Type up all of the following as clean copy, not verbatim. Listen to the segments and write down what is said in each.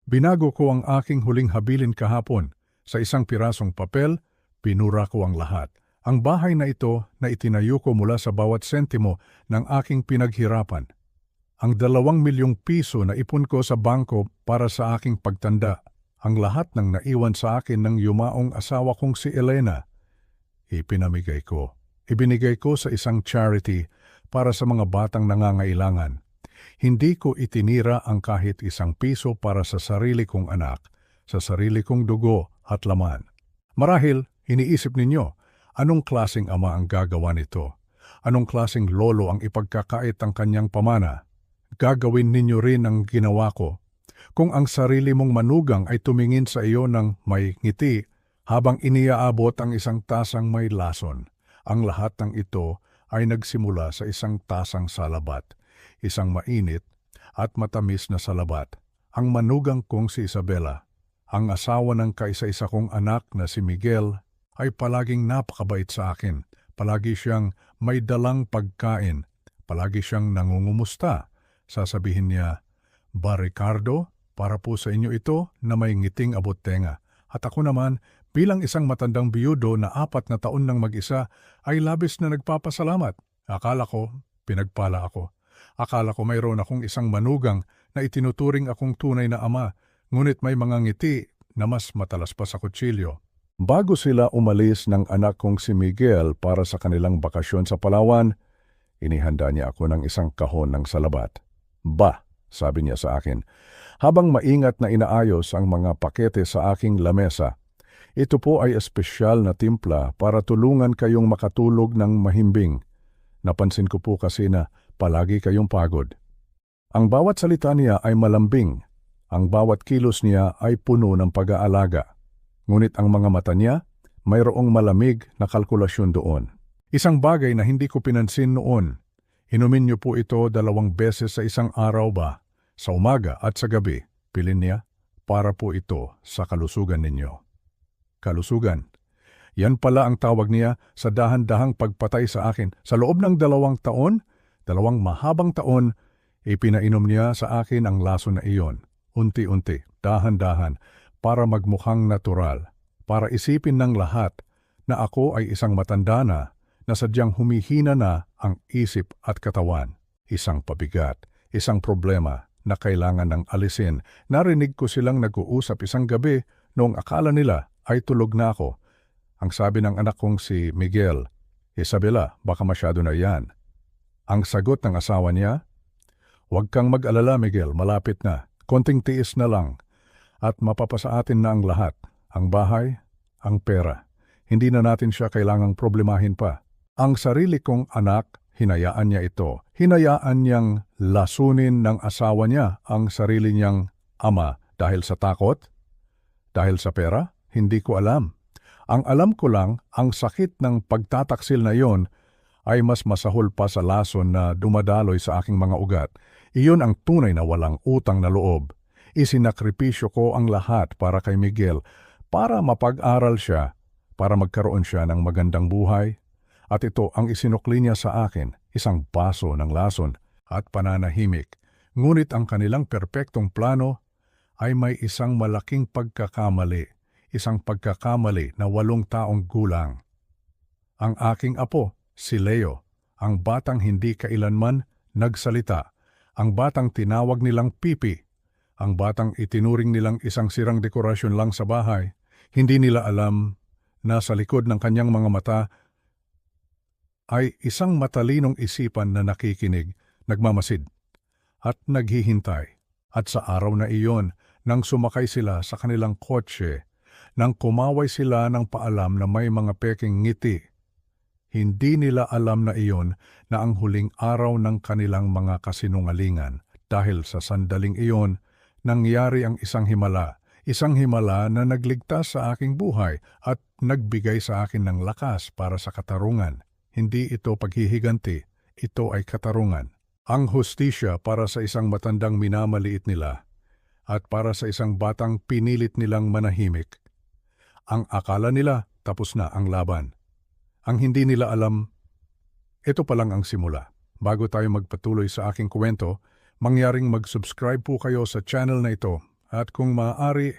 Binago ko ang aking huling habilin kahapon. Sa isang pirasong papel, pinura ko ang lahat. Ang bahay na ito na itinayo ko mula sa bawat sentimo ng aking pinaghirapan. Ang 2 milyong piso na ipon ko sa bangko para sa aking pagtanda. Ang lahat ng naiwan sa akin ng yumaong asawa kong si Elena. Ipinamigay ko. Ibinigay ko sa isang charity para sa mga batang nangangailangan. Hindi ko itinira ang kahit 1 piso para sa sarili kong anak, sa sarili kong dugo at laman. Marahil, iniisip ninyo, anong klaseng ama ang gagawa nito? Anong klaseng lolo ang ipagkakait ang kanyang pamana? Gagawin ninyo rin ang ginawa ko. Kung ang sarili mong manugang ay tumingin sa iyo ng may ngiti habang iniaabot ang isang tasang may lason, ang lahat ng ito ay nagsimula sa isang tasang salabat, isang mainit at matamis na salabat. Ang manugang kong si Isabela, ang asawa ng kaisa-isa kong anak na si Miguel, ay palaging napakabait sa akin. Palagi siyang may dalang pagkain. Palagi siyang nangungumusta. Sasabihin niya, "Ba Ricardo, para po sa inyo ito na may ngiting abot tenga." At ako naman, bilang isang matandang biyudo na 4 na taon nang mag-isa, ay labis na nagpapasalamat. Akala ko, pinagpala ako. Akala ko mayroon akong isang manugang na itinuturing akong tunay na ama, ngunit may mga ngiti na mas matalas pa sa kutsilyo. Bago sila umalis ng anak kong si Miguel para sa kanilang bakasyon sa Palawan, inihanda niya ako ng isang kahon ng salabat. "Ba," sabi niya sa akin, habang maingat na inaayos ang mga pakete sa aking lamesa, "ito po ay espesyal na timpla para tulungan kayong makatulog ng mahimbing. Napansin ko po kasi na palagi kayong pagod." Ang bawat salita niya ay malambing. Ang bawat kilos niya ay puno ng pag-aalaga. Ngunit ang mga mata niya, mayroong malamig na kalkulasyon doon. Isang bagay na hindi ko pinansin noon. "Inumin niyo po ito 2 beses sa isang araw ba? Sa umaga at sa gabi," pilin niya, "para po ito sa kalusugan ninyo." Kalusugan. Yan pala ang tawag niya sa dahan-dahang pagpatay sa akin. Sa loob ng 2 taon, 2 mahabang taon, ipinainom niya sa akin ang lason na iyon. Unti-unti, dahan-dahan, para magmukhang natural, para isipin ng lahat na ako ay isang matanda na sadyang humihina na ang isip at katawan. Isang pabigat, isang problema na kailangan ng alisin. Narinig ko silang nag-uusap isang gabi noong akala nila ay tulog na ako. Ang sabi ng anak kong si Miguel, "Isabela, baka masyado na yan." Ang sagot ng asawa niya, "Huwag kang mag-alala, Miguel, malapit na. Konting tiis na lang. At mapapasa atin na ang lahat. Ang bahay, ang pera. Hindi na natin siya kailangang problemahin pa." Ang sarili kong anak, hinayaan niya ito. Hinayaan niyang lasunin ng asawa niya ang sarili niyang ama dahil sa takot? Dahil sa pera? Hindi ko alam. Ang alam ko lang, ang sakit ng pagtataksil na iyon ay mas masahol pa sa lason na dumadaloy sa aking mga ugat. Iyon ang tunay na walang utang na loob. Isinakripisyo ko ang lahat para kay Miguel, para mapag-aral siya, para magkaroon siya ng magandang buhay. At ito ang isinukli niya sa akin, isang baso ng lason at pananahimik. Ngunit ang kanilang perpektong plano ay may isang malaking pagkakamali, isang pagkakamali na 8 taong gulang. Ang aking apo, si Leo, ang batang hindi kailanman nagsalita, ang batang tinawag nilang Pipi, ang batang itinuring nilang isang sirang dekorasyon lang sa bahay. Hindi nila alam na sa likod ng kanyang mga mata ay isang matalinong isipan na nakikinig, nagmamasid, at naghihintay. At sa araw na iyon, nang sumakay sila sa kanilang kotse, nang kumaway sila ng paalam na may mga peking ngiti, hindi nila alam na iyon na ang huling araw ng kanilang mga kasinungalingan. Dahil sa sandaling iyon, nangyari ang isang himala na nagligtas sa aking buhay at nagbigay sa akin ng lakas para sa katarungan. Hindi ito paghihiganti, ito ay katarungan. Ang hustisya para sa isang matandang minamaliit nila at para sa isang batang pinilit nilang manahimik. Ang akala nila tapos na ang laban. Ang hindi nila alam, ito pa lang ang simula. Bago tayo magpatuloy sa aking kwento, mangyaring mag-subscribe po kayo sa channel na ito At kung maaari,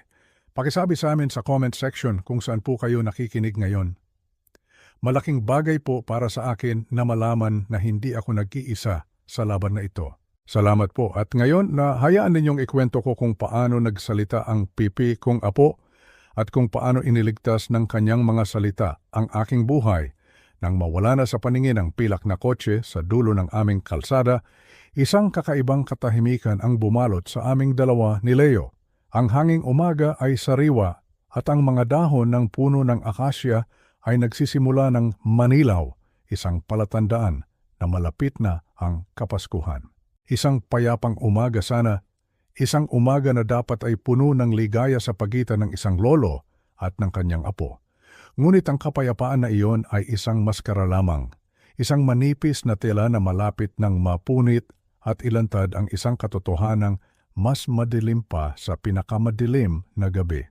pakisabi sa amin sa comment section kung saan po kayo nakikinig ngayon. Malaking bagay po para sa akin na malaman na hindi ako nag-iisa sa laban na ito. Salamat po. At ngayon na hayaan ninyong ikwento ko kung paano nagsalita ang pipi kong apo at kung paano iniligtas ng kanyang mga salita ang aking buhay nang mawala na sa paningin ang pilak na kotse sa dulo ng aming kalsada. Isang kakaibang katahimikan ang bumalot sa aming dalawa ni Leo. Ang hanging umaga ay sariwa at ang mga dahon ng puno ng akasya ay nagsisimula ng manilaw, isang palatandaan na malapit na ang Kapaskuhan. Isang payapang umaga sana, isang umaga na dapat ay puno ng ligaya sa pagitan ng isang lolo at ng kanyang apo. Ngunit ang kapayapaan na iyon ay isang maskara lamang, isang manipis na tela na malapit ng mapunit at ilantad ang isang katotohanang mas madilim pa sa pinakamadilim na gabi.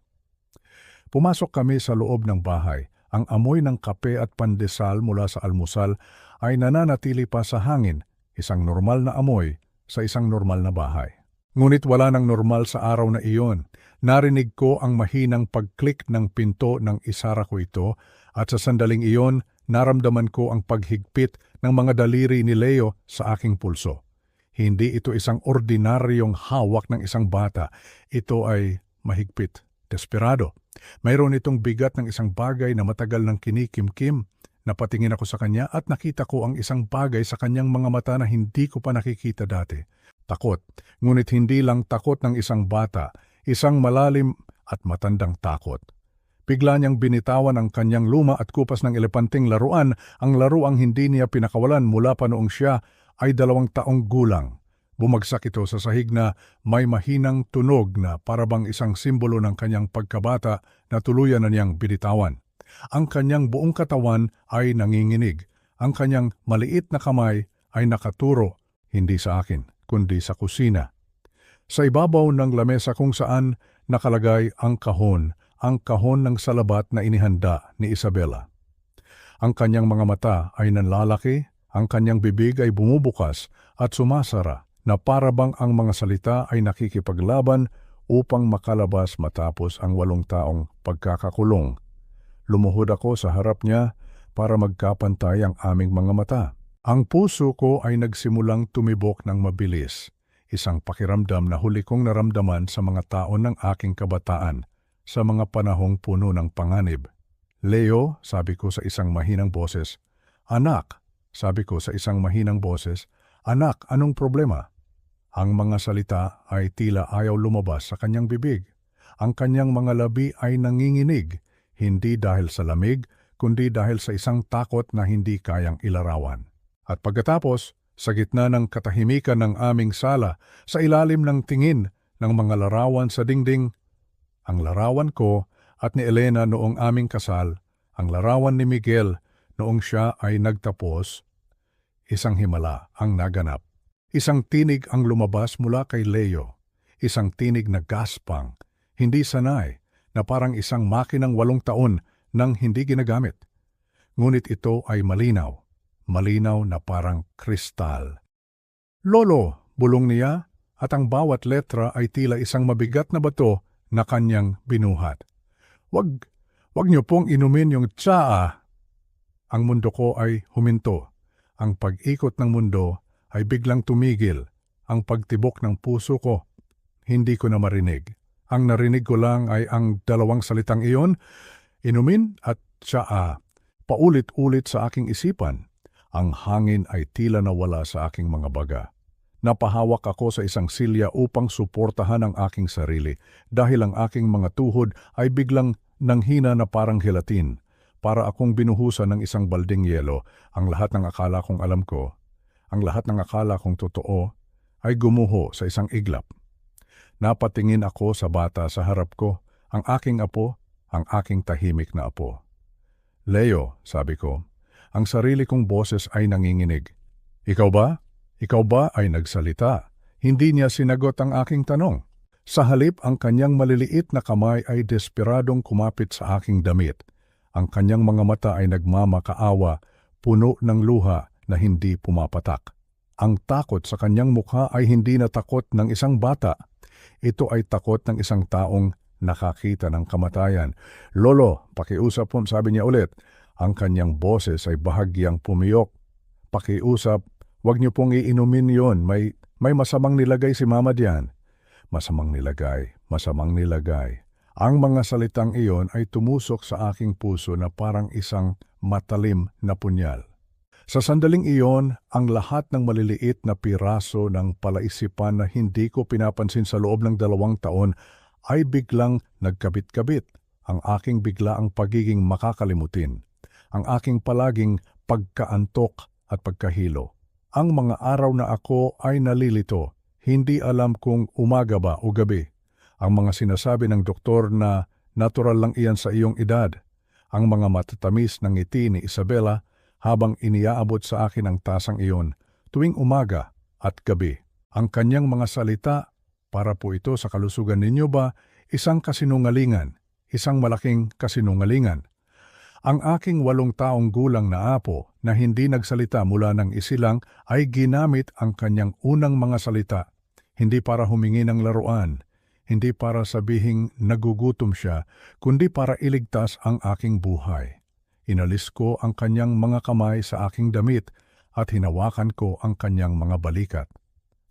Pumasok kami sa loob ng bahay. Ang amoy ng kape at pandesal mula sa almusal ay nananatili pa sa hangin, isang normal na amoy sa isang normal na bahay. Ngunit wala nang normal sa araw na iyon. Narinig ko ang mahinang pag-click ng pinto ng isara ko ito at sa sandaling iyon, naramdaman ko ang paghigpit ng mga daliri ni Leo sa aking pulso. Hindi ito isang ordinaryong hawak ng isang bata. Ito ay mahigpit, desperado. Mayroon itong bigat ng isang bagay na matagal nang kinikimkim. Napatingin ako sa kanya at nakita ko ang isang bagay sa kanyang mga mata na hindi ko pa nakikita dati. Takot, ngunit hindi lang takot ng isang bata, isang malalim at matandang takot. Bigla niyang binitawan ang kanyang luma at kupas ng elepanteng laruan, ang laruang hindi niya pinakawalan mula pa noong siya ay 2 taong gulang. Bumagsak ito sa sahig na may mahinang tunog na parabang isang simbolo ng kanyang pagkabata na tuluyan na niyang binitawan. Ang kanyang buong katawan ay nanginginig. Ang kanyang maliit na kamay ay nakaturo, hindi sa akin, kundi sa kusina. Sa ibabaw ng lamesa kung saan nakalagay ang kahon ng salabat na inihanda ni Isabela. Ang kanyang mga mata ay nanlalaki, ang kanyang bibig ay bumubukas at sumasara na parabang ang mga salita ay nakikipaglaban upang makalabas matapos ang 8 taong pagkakakulong. Lumuhod ako sa harap niya para magkapantay ang aming mga mata. Ang puso ko ay nagsimulang tumibok ng mabilis, isang pakiramdam na huli kong naramdaman sa mga taon ng aking kabataan, sa mga panahong puno ng panganib. Leo, sabi ko sa isang mahinang boses. Anak, sabi ko sa isang mahinang boses. Anak, anong problema? Ang mga salita ay tila ayaw lumabas sa kanyang bibig. Ang kanyang mga labi ay nanginginig, hindi dahil sa lamig, kundi dahil sa isang takot na hindi kayang ilarawan. At pagkatapos, sa gitna ng katahimikan ng aming sala, sa ilalim ng tingin ng mga larawan sa dingding, ang larawan ko at ni Elena noong aming kasal, ang larawan ni Miguel noong siya ay nagtapos, isang himala ang naganap. Isang tinig ang lumabas mula kay Leo, isang tinig na gaspang, hindi sanay, na parang isang makinang 8 taon nang hindi ginagamit. Ngunit ito ay malinaw na parang kristal. Lolo, bulong niya, at ang bawat letra ay tila isang mabigat na bato na kanyang binuhat. Wag niyo pong inumin yung tsaa. Ang mundo ko ay huminto. Ang pag-ikot ng mundo ay biglang tumigil. Ang pagtibok ng puso ko, hindi ko na marinig. Ang narinig ko lang ay ang 2 salitang iyon, inumin at tsaa. Paulit-ulit sa aking isipan. Ang hangin ay tila nawala sa aking mga baga. Napahawak ako sa isang silya upang suportahan ang aking sarili dahil ang aking mga tuhod ay biglang nanghina na parang gelatin. Para akong binuhusan ng isang balding yelo, ang lahat ng akala kong alam ko, ang lahat ng akala kong totoo, ay gumuho sa isang iglap. Napatingin ako sa bata sa harap ko, ang aking apo, ang aking tahimik na apo. Leo, sabi ko, ang sarili kong boses ay nanginginig. Ikaw ba? Ikaw ba ay nagsalita? Hindi niya sinagot ang aking tanong. Sa halip, ang kanyang maliliit na kamay ay desperadong kumapit sa aking damit. Ang kanyang mga mata ay nagmamakaawa, puno ng luha na hindi pumapatak. Ang takot sa kanyang mukha ay hindi na takot ng isang bata. Ito ay takot ng isang taong nakakita ng kamatayan. Lolo, pakiusap po, sabi niya ulit. Ang kanyang boses ay bahagyang pumiyok. Pakiusap, wag niyo pong iinumin yon. May masamang nilagay si mama diyan. Masamang nilagay, masamang nilagay. Ang mga salitang iyon ay tumusok sa aking puso na parang isang matalim na punyal. Sa sandaling iyon, ang lahat ng maliliit na piraso ng palaisipan na hindi ko pinapansin sa loob ng 2 taon ay biglang nagkabit-kabit. Ang aking biglaang pagiging makakalimutin. Ang aking palaging pagkaantok at pagkahilo. Ang mga araw na ako ay nalilito. Hindi alam kung umaga ba o gabi. Ang mga sinasabi ng doktor na natural lang iyan sa iyong edad. Ang mga matatamis ng ngiti ni Isabela habang iniaabot sa akin ang tasang iyon tuwing umaga at gabi. Ang kanyang mga salita, para po ito sa kalusugan ninyo ba, isang kasinungalingan, isang malaking kasinungalingan. Ang aking 8 taong gulang na apo na hindi nagsalita mula ng isilang ay ginamit ang kanyang unang mga salita, hindi para humingi ng laruan, hindi para sabihing nagugutom siya, kundi para iligtas ang aking buhay. Inalis ko ang kanyang mga kamay sa aking damit at hinawakan ko ang kanyang mga balikat.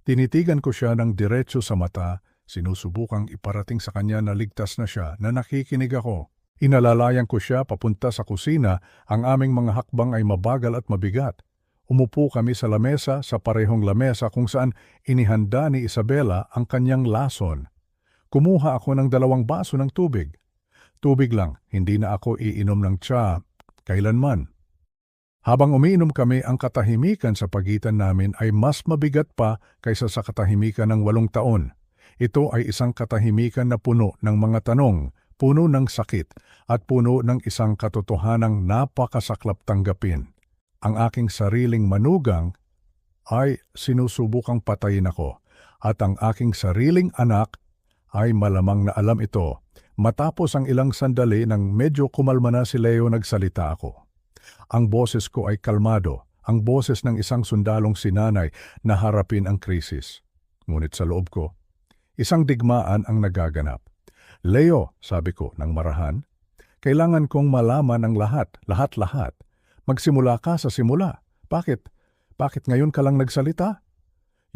Tinitigan ko siya ng diretso sa mata, sinusubukang iparating sa kanya na ligtas na siya, na nakikinig ako. Inalalayan ko siya papunta sa kusina, ang aming mga hakbang ay mabagal at mabigat. Umupo kami sa lamesa, sa parehong lamesa kung saan inihanda ni Isabela ang kanyang lason. Kumuha ako ng 2 baso ng tubig. Tubig lang, hindi na ako iinom ng tsa kailanman. Habang umiinom kami, ang katahimikan sa pagitan namin ay mas mabigat pa kaysa sa katahimikan ng 8 taon. Ito ay isang katahimikan na puno ng mga tanong, puno ng sakit, at puno ng isang katotohanang napakasaklap tanggapin. Ang aking sariling manugang ay sinusubukang patayin ako, at ang aking sariling anak ay malamang na alam ito. Matapos ang ilang sandali nang medyo kumalma na si Leo, nagsalita ako. Ang boses ko ay kalmado, ang boses ng isang sundalong sinanay na harapin ang krisis. Ngunit sa loob ko, isang digmaan ang nagaganap. Leo, sabi ko ng marahan, kailangan kong malaman ang lahat. Magsimula ka sa simula. Bakit ngayon ka lang nagsalita?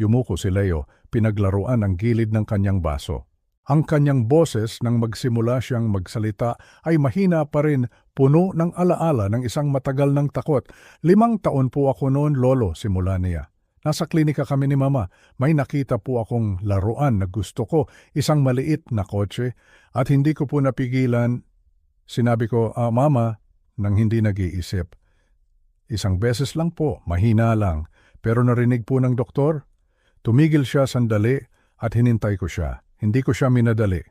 Yumuko si Leo, pinaglaruan ang gilid ng kanyang baso. Ang kanyang boses nang magsimula siyang magsalita ay mahina pa rin, puno ng alaala ng isang matagal ng takot. 5 taon po ako noon, lolo, simula niya. Nasa klinika kami ni mama. May nakita po akong laruan na gusto ko, isang maliit na kotse, at hindi ko po napigilan. Sinabi ko, mama, nang hindi nag-iisip. Isang beses lang po, mahina lang, pero narinig po ng doktor. Tumigil siya sandali at hinintay ko siya. Hindi ko siya minadali.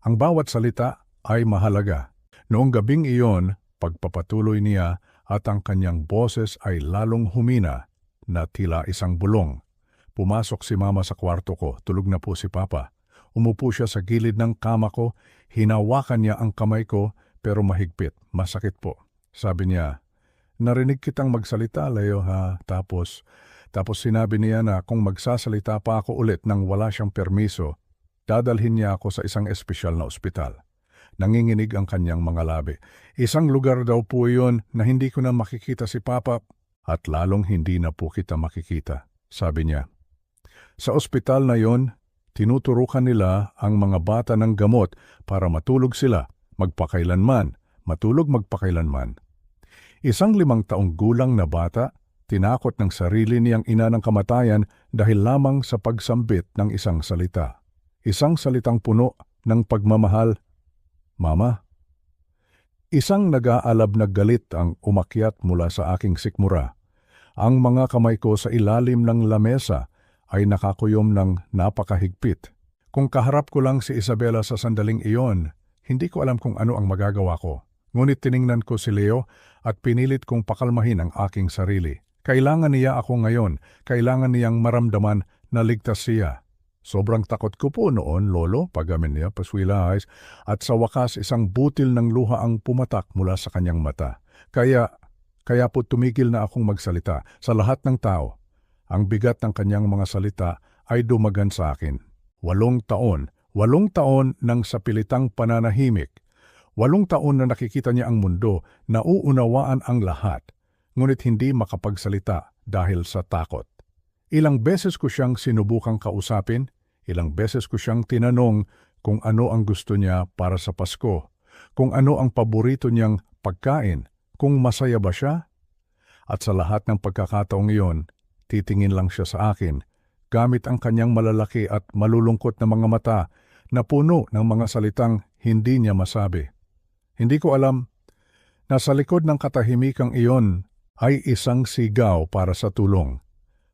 Ang bawat salita ay mahalaga. Noong gabing iyon, pagpapatuloy niya at ang kanyang boses ay lalong humina na tila isang bulong. Pumasok si mama sa kwarto ko, tulog na po si papa. Umupo siya sa gilid ng kama ko, hinawakan niya ang kamay ko pero mahigpit, masakit po. Sabi niya, narinig kitang magsalita, Leo ha, tapos sinabi niya na kung magsasalita pa ako ulit nang wala siyang permiso, dadalhin niya ako sa isang espesyal na ospital. Nanginginig ang kanyang mga labi. Isang lugar daw po iyon na hindi ko na makikita si Papa at lalong hindi na po kita makikita, sabi niya. Sa ospital na yon, tinuturukan nila ang mga bata ng gamot para matulog sila, magpakailanman, magpakailanman. Isang 5 taong gulang na bata, tinakot ng sarili niyang ina ng kamatayan dahil lamang sa pagsambit ng isang salita. Isang salitang puno ng pagmamahal, Mama. Isang nag-aalab na galit ang umakyat mula sa aking sikmura. Ang mga kamay ko sa ilalim ng lamesa ay nakakuyom ng napakahigpit. Kung kaharap ko lang si Isabela sa sandaling iyon, hindi ko alam kung ano ang magagawa ko. Ngunit tiningnan ko si Leo at pinilit kong pakalmahin ang aking sarili. Kailangan niya ako ngayon, kailangan niyang maramdaman na ligtas siya. Sobrang takot ko po noon, lolo, pagamin niya, paswila eyes, at sa wakas isang butil ng luha ang pumatak mula sa kanyang mata. Kaya po tumigil na akong magsalita sa lahat ng tao. Ang bigat ng kanyang mga salita ay dumagan sa akin. 8 taon. 8 taon ng sapilitang pananahimik. 8 taon na nakikita niya ang mundo, nauunawaan ang lahat, ngunit hindi makapagsalita dahil sa takot. Ilang beses ko siyang sinubukang kausapin, ilang beses ko siyang tinanong kung ano ang gusto niya para sa Pasko, kung ano ang paborito niyang pagkain, kung masaya ba siya. At sa lahat ng pagkakataong iyon, titingin lang siya sa akin, gamit ang kanyang malalaki at malulungkot na mga mata na puno ng mga salitang hindi niya masabi. Hindi ko alam na sa likod ng katahimikang iyon ay isang sigaw para sa tulong.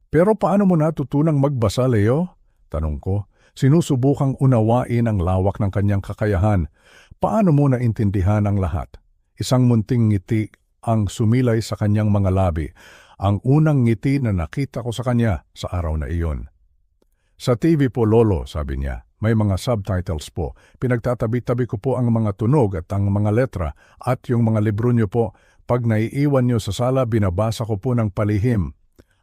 Pero paano mo natutunang magbasa, Leo? Tanong ko. Sinusubukang unawain ang lawak ng kanyang kakayahan. Paano mo naintindihan ang lahat? Isang munting ngiti ang sumilay sa kanyang mga labi. Ang unang ngiti na nakita ko sa kanya sa araw na iyon. Sa TV po, Lolo, sabi niya. May mga subtitles po. Pinagtatabi-tabi ko po ang mga tunog at ang mga letra at yung mga libro niyo po. Pag naiiwan niyo sa sala, binabasa ko po ng palihim.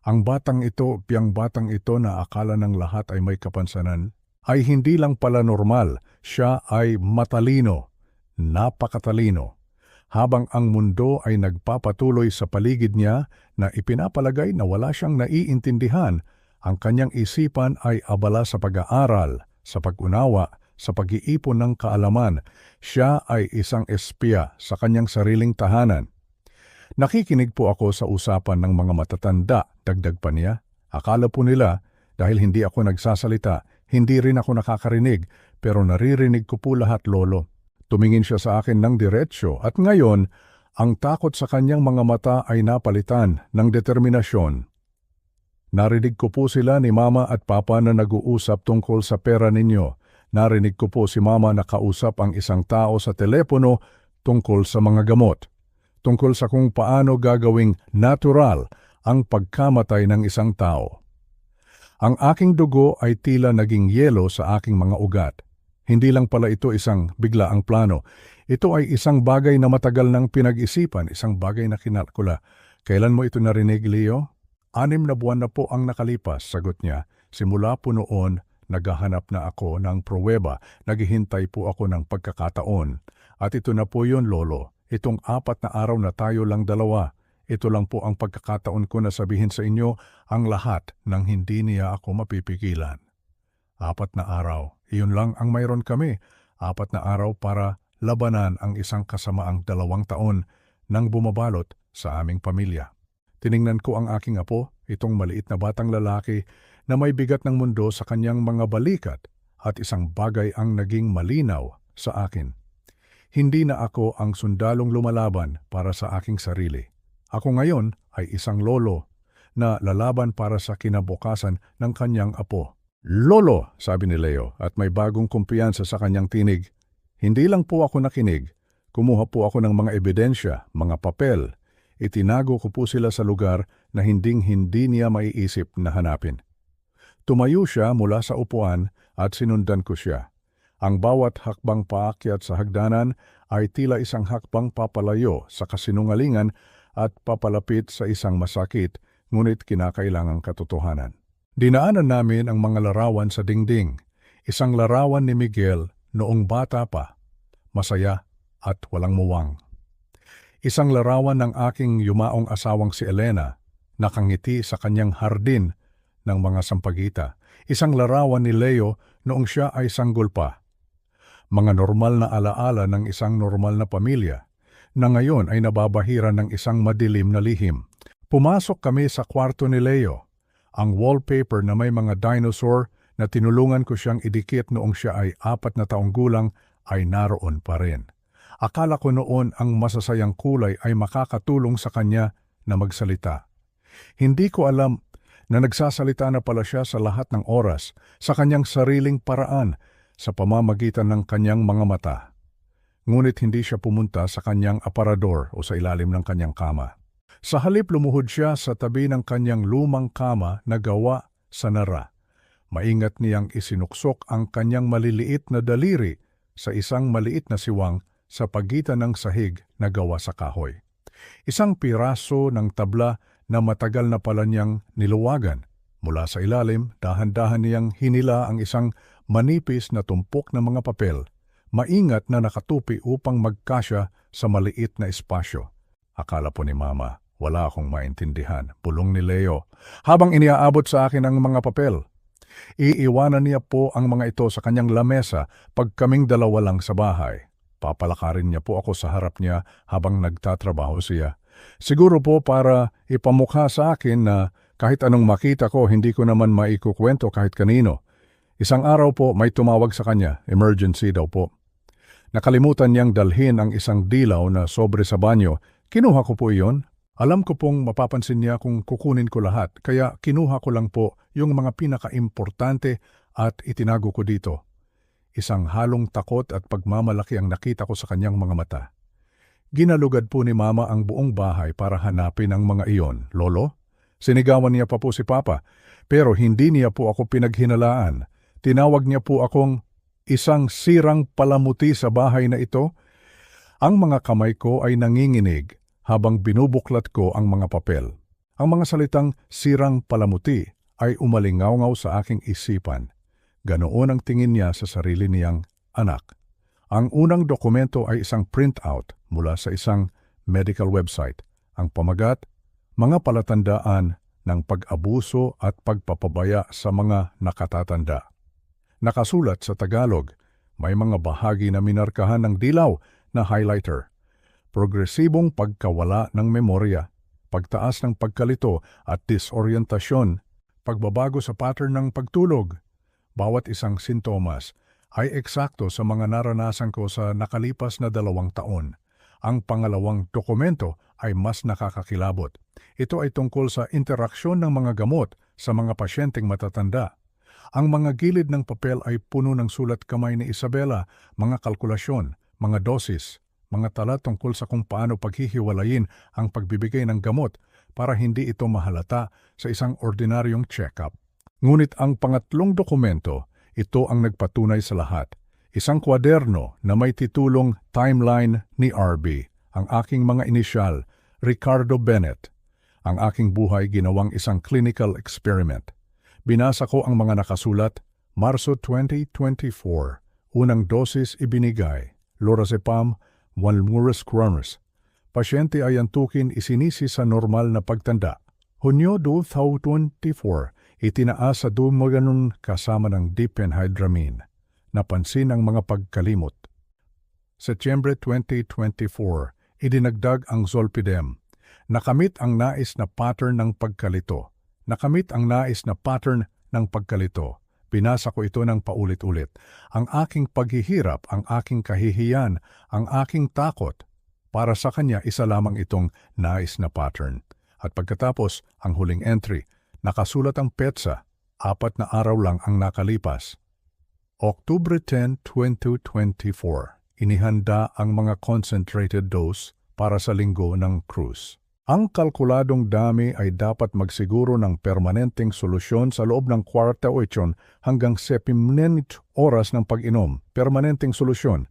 Ang batang ito, biyang batang ito na akala ng lahat ay may kapansanan, ay hindi lang pala normal. Siya ay matalino, napakatalino. Habang ang mundo ay nagpapatuloy sa paligid niya na ipinapalagay na wala siyang naiintindihan, ang kanyang isipan ay abala sa pag-aaral, sa pag-unawa, sa pag-iipon ng kaalaman. Siya ay isang espiya sa kanyang sariling tahanan. Nakikinig po ako sa usapan ng mga matatanda, dagdag pa niya. Akala po nila, dahil hindi ako nagsasalita, hindi rin ako nakakarinig, pero naririnig ko po lahat, Lolo. Tumingin siya sa akin ng diretsyo at ngayon, ang takot sa kanyang mga mata ay napalitan ng determinasyon. Narinig ko po sila ni Mama at Papa na nag-uusap tungkol sa pera ninyo. Narinig ko po si Mama na kausap ang isang tao sa telepono tungkol sa mga gamot. Tungkol sa kung paano gagawing natural ang pagkamatay ng isang tao. Ang aking dugo ay tila naging yelo sa aking mga ugat. Hindi lang pala ito isang biglaang plano. Ito ay isang bagay na matagal nang pinag-isipan, isang bagay na kinalkula. Kailan mo ito narinig, Leo? 6 na buwan na po ang nakalipas, sagot niya. Simula po noon, naghahanap na ako ng pruweba. Naghihintay po ako ng pagkakataon. At ito na po yun, Lolo. Itong 4 na araw na tayo lang dalawa. Ito lang po ang pagkakataon ko na sabihin sa inyo ang lahat ng hindi niya ako mapipigilan. 4 na araw. Iyon lang ang mayroon kami. 4 na araw para labanan ang isang kasamaang 2 taon nang bumabalot sa aming pamilya. Tiningnan ko ang aking apo, itong maliit na batang lalaki na may bigat ng mundo sa kanyang mga balikat at isang bagay ang naging malinaw sa akin. Hindi na ako ang sundalong lumalaban para sa aking sarili. Ako ngayon ay isang lolo na lalaban para sa kinabukasan ng kanyang apo. Lolo, sabi ni Leo at may bagong kumpiyansa sa kanyang tinig. Hindi lang po ako nakinig. Kumuha po ako ng mga ebidensya, mga papel. Itinago ko po sila sa lugar na hinding-hindi niya maiisip na hanapin. Tumayo siya mula sa upuan at sinundan ko siya. Ang bawat hakbang paakyat sa hagdanan ay tila isang hakbang papalayo sa kasinungalingan at papalapit sa isang masakit, ngunit kinakailangang katotohanan. Dinaanan namin ang mga larawan sa dingding. Isang larawan ni Miguel noong bata pa, masaya at walang muwang. Isang larawan ng aking yumaong asawang si Elena, nakangiti sa kanyang hardin ng mga sampagita. Isang larawan ni Leo noong siya ay sanggol pa. Mga normal na alaala ng isang normal na pamilya, na ngayon ay nababahiran ng isang madilim na lihim. Pumasok kami sa kwarto ni Leo. Ang wallpaper na may mga dinosaur na tinulungan ko siyang idikit noong siya ay 4 na taong gulang ay naroon pa rin. Akala ko noon ang masasayang kulay ay makakatulong sa kanya na magsalita. Hindi ko alam na nagsasalita na pala siya sa lahat ng oras, sa kanyang sariling paraan, sa pamamagitan ng kanyang mga mata. Ngunit hindi siya pumunta sa kanyang aparador o sa ilalim ng kanyang kama. Sa halip lumuhod siya sa tabi ng kanyang lumang kama na gawa sa nara. Maingat niyang isinuksok ang kanyang maliliit na daliri sa isang maliit na siwang sa pagitan ng sahig na gawa sa kahoy. Isang piraso ng tabla na matagal na pala niyang niluwagan. Mula sa ilalim, dahan-dahan niyang hinila ang isang manipis na tumpok ng mga papel, maingat na nakatupi upang magkasya sa maliit na espasyo. Akala po ni Mama, wala akong maintindihan, bulong ni Leo, habang iniaabot sa akin ang mga papel. Iiwanan niya po ang mga ito sa kanyang lamesa pag kaming dalawa lang sa bahay. Papalakarin niya po ako sa harap niya habang nagtatrabaho siya. Siguro po para ipamukha sa akin na kahit anong makita ko, hindi ko naman maikukwento kahit kanino. Isang araw po may tumawag sa kanya, emergency daw po. Nakalimutan niyang dalhin ang isang dilaw na sobre sa banyo. Kinuha ko po iyon. Alam ko pong mapapansin niya kung kukunin ko lahat, kaya kinuha ko lang po yung mga pinaka-importante at itinago ko dito. Isang halong takot at pagmamalaki ang nakita ko sa kanyang mga mata. Ginalugad po ni Mama ang buong bahay para hanapin ang mga iyon. Lolo? Sinigawan niya pa po si Papa, pero hindi niya po ako pinaghinalaan. Tinawag niya po akong isang sirang palamuti sa bahay na ito. Ang mga kamay ko ay nanginginig habang binubuklat ko ang mga papel. Ang mga salitang sirang palamuti ay umalingaw-ngaw sa aking isipan. Ganoon ang tingin niya sa sarili niyang anak. Ang unang dokumento ay isang printout mula sa isang medical website. Ang pamagat, mga palatandaan ng pag-abuso at pagpapabaya sa mga nakatatanda. Nakasulat sa Tagalog, may mga bahagi na minarkahan ng dilaw na highlighter. Progresibong pagkawala ng memorya, pagtaas ng pagkalito at disorientasyon, pagbabago sa pattern ng pagtulog. Bawat isang sintomas ay eksakto sa mga naranasan ko sa nakalipas na 2 taon. Ang pangalawang dokumento ay mas nakakakilabot. Ito ay tungkol sa interaksyon ng mga gamot sa mga pasyenteng matatanda. Ang mga gilid ng papel ay puno ng sulat kamay ni Isabela, mga kalkulasyon, mga dosis, mga tala tungkol sa kung paano paghihiwalayin ang pagbibigay ng gamot para hindi ito mahalata sa isang ordinaryong check-up. Ngunit ang pangatlong dokumento, ito ang nagpatunay sa lahat. Isang kwaderno na may titulong Timeline ni RB, ang aking mga inisyal, Ricardo Bennett. Ang aking buhay ginawang isang clinical experiment. Binasa ko ang mga nakasulat, Marso 2024, unang dosis ibinigay, lorazepam, 1 mg. Pasyente ay antukin isinisi sa normal na pagtanda. Hunyo 2024, itinaas sa 2 mg kasama ng diphenhydramine. Napansin ang mga pagkalimot. Setyembre 2024, idinagdag ang zolpidem. Nakamit ang nais na pattern ng pagkalito. Binasa ko ito ng paulit-ulit. Ang aking paghihirap, ang aking kahihiyan, ang aking takot. Para sa kanya, isa lamang itong nais na pattern. At pagkatapos, ang huling entry, nakasulat ang petsa, 4 na araw lang ang nakalipas. Oktubre 10, 2024, inihanda ang mga concentrated dose para sa linggo ng cruise. Ang kalkuladong dami ay dapat magsiguro ng permanenteng solusyon sa loob ng 48 hanggang 60 oras ng pag-inom. Permanenteng solusyon.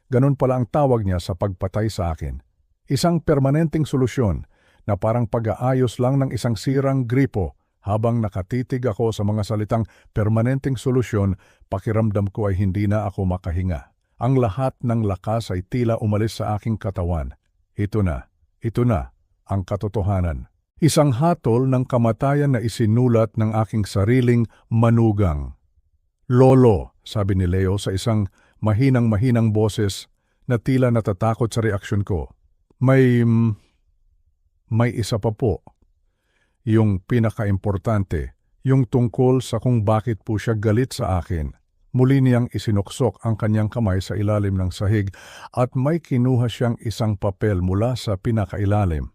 Ganun pala ang tawag niya sa pagpatay sa akin. Isang permanenteng solusyon na parang pag-aayos lang ng isang sirang gripo. Habang nakatitig ako sa mga salitang permanenteng solusyon, pakiramdam ko ay hindi na ako makahinga. Ang lahat ng lakas ay tila umalis sa aking katawan. Ito na ang katotohanan. Isang hatol ng kamatayan na isinulat ng aking sariling manugang. Lolo, sabi ni Leo sa isang mahinang-mahinang boses na tila natatakot sa reaksyon ko. May isa pa po. Yung pinaka-importante, yung tungkol sa kung bakit po siya galit sa akin. Muli niyang isinuksok ang kanyang kamay sa ilalim ng sahig at may kinuha siyang isang papel mula sa pinakailalim.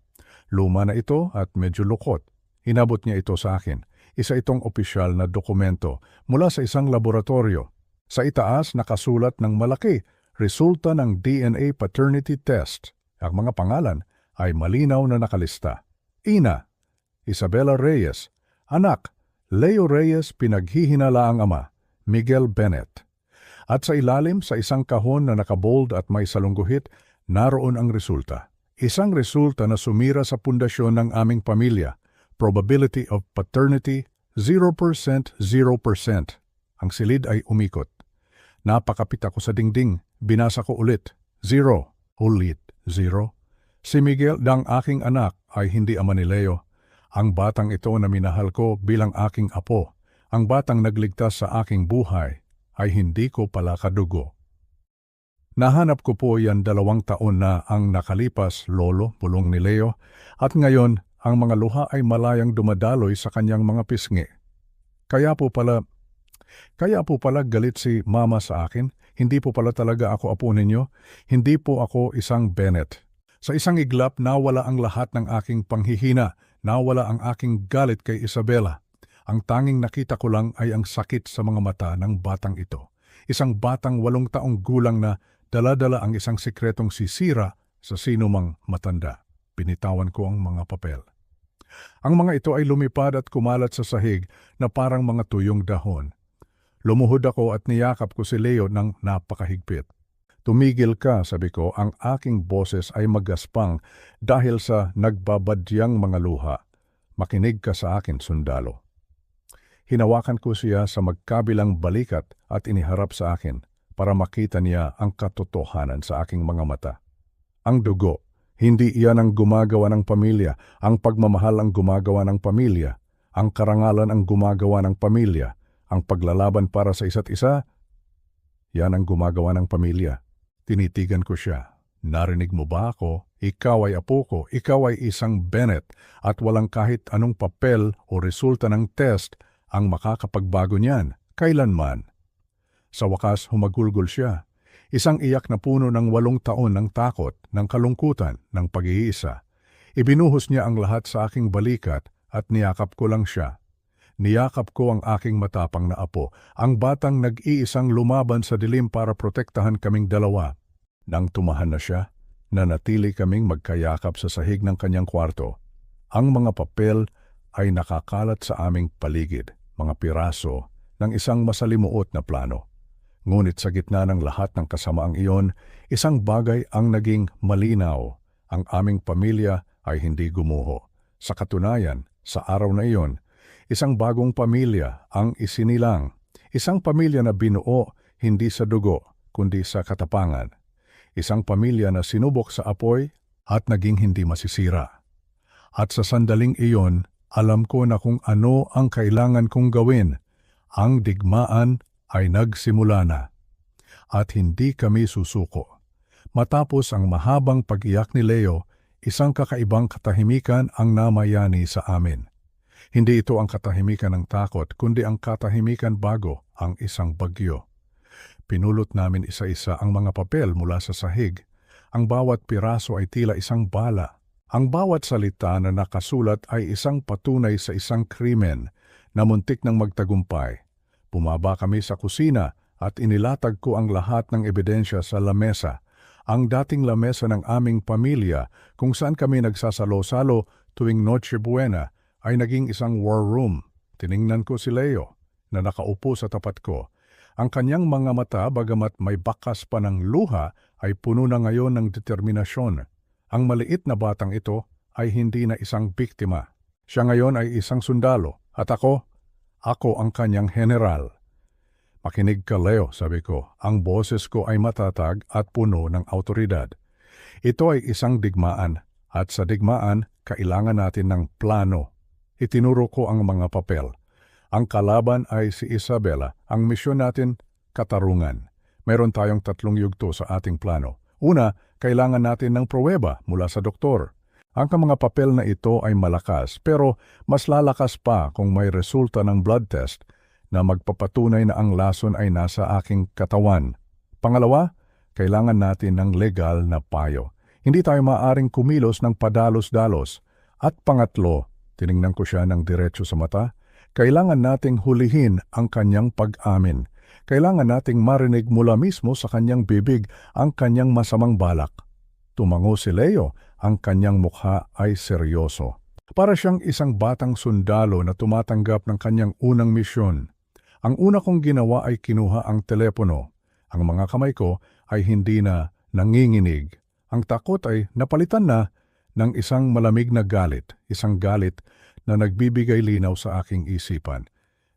Luma na ito at medyo lukot. Inabot niya ito sa akin. Isa itong opisyal na dokumento mula sa isang laboratorio. Sa itaas nakasulat ng malaki, resulta ng DNA paternity test. Ang mga pangalan ay malinaw na nakalista. Ina, Isabela Reyes. Anak, Leo Reyes, pinaghihinala ang ama, Miguel Bennett. At sa ilalim sa isang kahon na nakabold at may salungguhit, naroon ang resulta. Isang resulta na sumira sa pundasyon ng aming pamilya. Probability of paternity, 0%. Ang silid ay umikot. Napakapit ako sa dingding. Binasa ko ulit. 0. Ulit. 0. Si Miguel dang aking anak ay hindi ama ni Leo. Ang batang ito na minahal ko bilang aking apo, ang batang nagligtas sa aking buhay, ay hindi ko pala kadugo. Nahanap ko po yan 2 taon na ang nakalipas, lolo, bulong ni Leo, at ngayon ang mga luha ay malayang dumadaloy sa kanyang mga pisngi. Kaya po pala galit si mama sa akin, hindi po pala talaga ako apo ninyo, hindi po ako isang Bennett. Sa isang iglap, nawala ang lahat ng aking panghihina, nawala ang aking galit kay Isabela. Ang tanging nakita ko lang ay ang sakit sa mga mata ng batang ito. Isang batang 8 taong gulang na dala-dala ang isang sikretong sisira sa sinumang matanda. Binitawan ko ang mga papel. Ang mga ito ay lumipad at kumalat sa sahig na parang mga tuyong dahon. Lumuhod ako at niyakap ko si Leo ng napakahigpit. Tumigil ka, sabi ko, ang aking boses ay magaspang dahil sa nagbabadyang mga luha. Makinig ka sa akin, sundalo. Hinawakan ko siya sa magkabilang balikat at iniharap sa akin para makita niya ang katotohanan sa aking mga mata. Ang dugo, hindi iyan ang gumagawa ng pamilya. Ang pagmamahal ang gumagawa ng pamilya. Ang karangalan ang gumagawa ng pamilya. Ang paglalaban para sa isa't isa, yan ang gumagawa ng pamilya. Tinitigan ko siya. Narinig mo ba ako? Ikaw ay apo ko. Ikaw ay isang Bennett at walang kahit anong papel o resulta ng test ang makakapagbago niyan. Kailanman. Sa wakas, humagulgol siya. Isang iyak na puno ng 8 taon ng takot, ng kalungkutan, ng pag-iisa. Ibinuhos niya ang lahat sa aking balikat at niyakap ko lang siya. Niyakap ko ang aking matapang na apo, ang batang nag-iisang lumaban sa dilim para protektahan kaming dalawa. Nang tumahan na siya, nanatili kaming magkayakap sa sahig ng kanyang kwarto. Ang mga papel ay nakakalat sa aming paligid, mga piraso ng isang masalimuot na plano. Ngunit sa gitna ng lahat ng kasamaang iyon, isang bagay ang naging malinaw. Ang aming pamilya ay hindi gumuho. Sa katunayan, sa araw na iyon, isang bagong pamilya ang isinilang. Isang pamilya na binuo hindi sa dugo, kundi sa katapangan. Isang pamilya na sinubok sa apoy at naging hindi masisira. At sa sandaling iyon, alam ko na kung ano ang kailangan kong gawin. Ang digmaan ay nagsimula na. At hindi kami susuko. Matapos ang mahabang pag-iyak ni Leo, isang kakaibang katahimikan ang namayani sa amin. Hindi ito ang katahimikan ng takot, kundi ang katahimikan bago ang isang bagyo. Pinulot namin isa-isa ang mga papel mula sa sahig. Ang bawat piraso ay tila isang bala. Ang bawat salita na nakasulat ay isang patunay sa isang krimen na muntik ng magtagumpay. Bumaba kami sa kusina at inilatag ko ang lahat ng ebidensya sa lamesa. Ang dating lamesa ng aming pamilya kung saan kami nagsasalo-salo tuwing Noche Buena ay naging isang war room. Tiningnan ko si Leo na nakaupo sa tapat ko. Ang kanyang mga mata, bagamat may bakas pa ng luha, ay puno na ngayon ng determinasyon. Ang maliit na batang ito ay hindi na isang biktima. Siya ngayon ay isang sundalo at ako ang kanyang general. Makinig ka, Leo, sabi ko. Ang boses ko ay matatag at puno ng autoridad. Ito ay isang digmaan at sa digmaan, kailangan natin ng plano. Itinuro ko ang mga papel. Ang kalaban ay si Isabela. Ang misyon natin, katarungan. Meron tayong 3 yugto sa ating plano. Una, kailangan natin ng pruweba mula sa doktor. Ang mga papel na ito ay malakas, pero mas lalakas pa kung may resulta ng blood test na magpapatunay na ang lason ay nasa aking katawan. Pangalawa, kailangan natin ng legal na payo. Hindi tayo maaring kumilos ng padalos-dalos. At pangatlo, tiningnan ko siya ng diretso sa mata, kailangan nating hulihin ang kanyang pag-amin. Kailangan nating marinig mula mismo sa kanyang bibig ang kanyang masamang balak. Tumango si Leo, ang kanyang mukha ay seryoso. Para siyang isang batang sundalo na tumatanggap ng kanyang unang misyon. Ang una kong ginawa ay kinuha ang telepono. Ang mga kamay ko ay hindi na nanginginig. Ang takot ay napalitan na ng isang malamig na galit, isang galit na nagbibigay linaw sa aking isipan.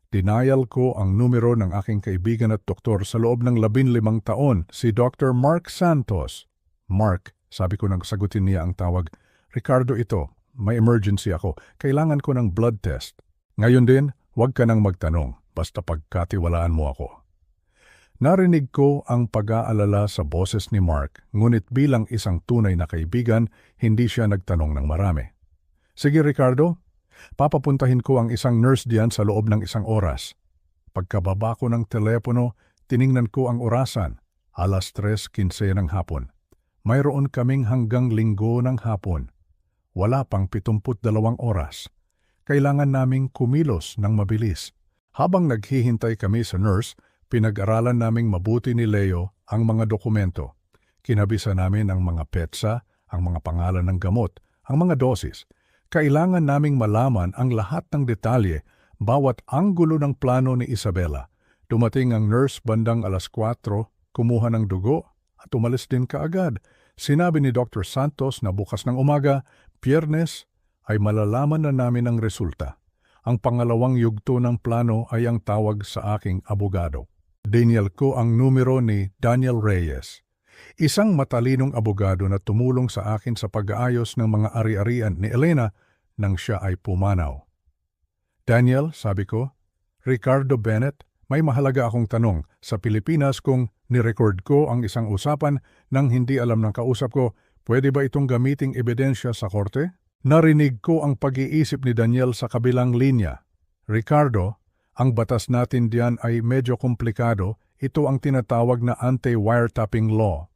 Denial ko ang numero ng aking kaibigan at doktor sa loob ng 15 taon, si Dr. Mark Santos. Mark, sabi ko nang sagutin niya ang tawag. Ricardo, ito, may emergency ako. Kailangan ko ng blood test. Ngayon din, huwag ka nang magtanong, basta pagkatiwalaan mo ako. Narinig ko ang pag-aalala sa boses ni Mark, ngunit bilang isang tunay na kaibigan, hindi siya nagtanong ng marami. Sige Ricardo, papapuntahin ko ang isang nurse diyan sa loob ng 1 oras. Pagkababa ko ng telepono, tiningnan ko ang orasan, 3:15 ng hapon. Mayroon kaming hanggang Linggo ng hapon. Wala pang 72 oras. Kailangan naming kumilos ng mabilis. Habang naghihintay kami sa nurse, pinag-aralan naming mabuti ni Leo ang mga dokumento. Kinabisa namin ang mga petsa, ang mga pangalan ng gamot, ang mga dosis. Kailangan naming malaman ang lahat ng detalye, bawat anggulo ng plano ni Isabela. Dumating ang nurse bandang 4:00, kumuha ng dugo at umalis din kaagad. Sinabi ni Dr. Santos na bukas ng umaga, Biyernes, ay malalaman na namin ang resulta. Ang pangalawang yugto ng plano ay ang tawag sa aking abogado. Daniel ko ang numero ni Daniel Reyes, isang matalinong abogado na tumulong sa akin sa pag-aayos ng mga ari-arian ni Elena nang siya ay pumanaw. Daniel, sabi ko, Ricardo Bennett, may mahalaga akong tanong. Sa Pilipinas kung nirecord ko ang isang usapan nang hindi alam ng kausap ko, pwede ba itong gamiting ebidensya sa korte? Narinig ko ang pag-iisip ni Daniel sa kabilang linya. Ricardo, ang batas natin diyan ay medyo komplikado. Ito ang tinatawag na anti-wiretapping law.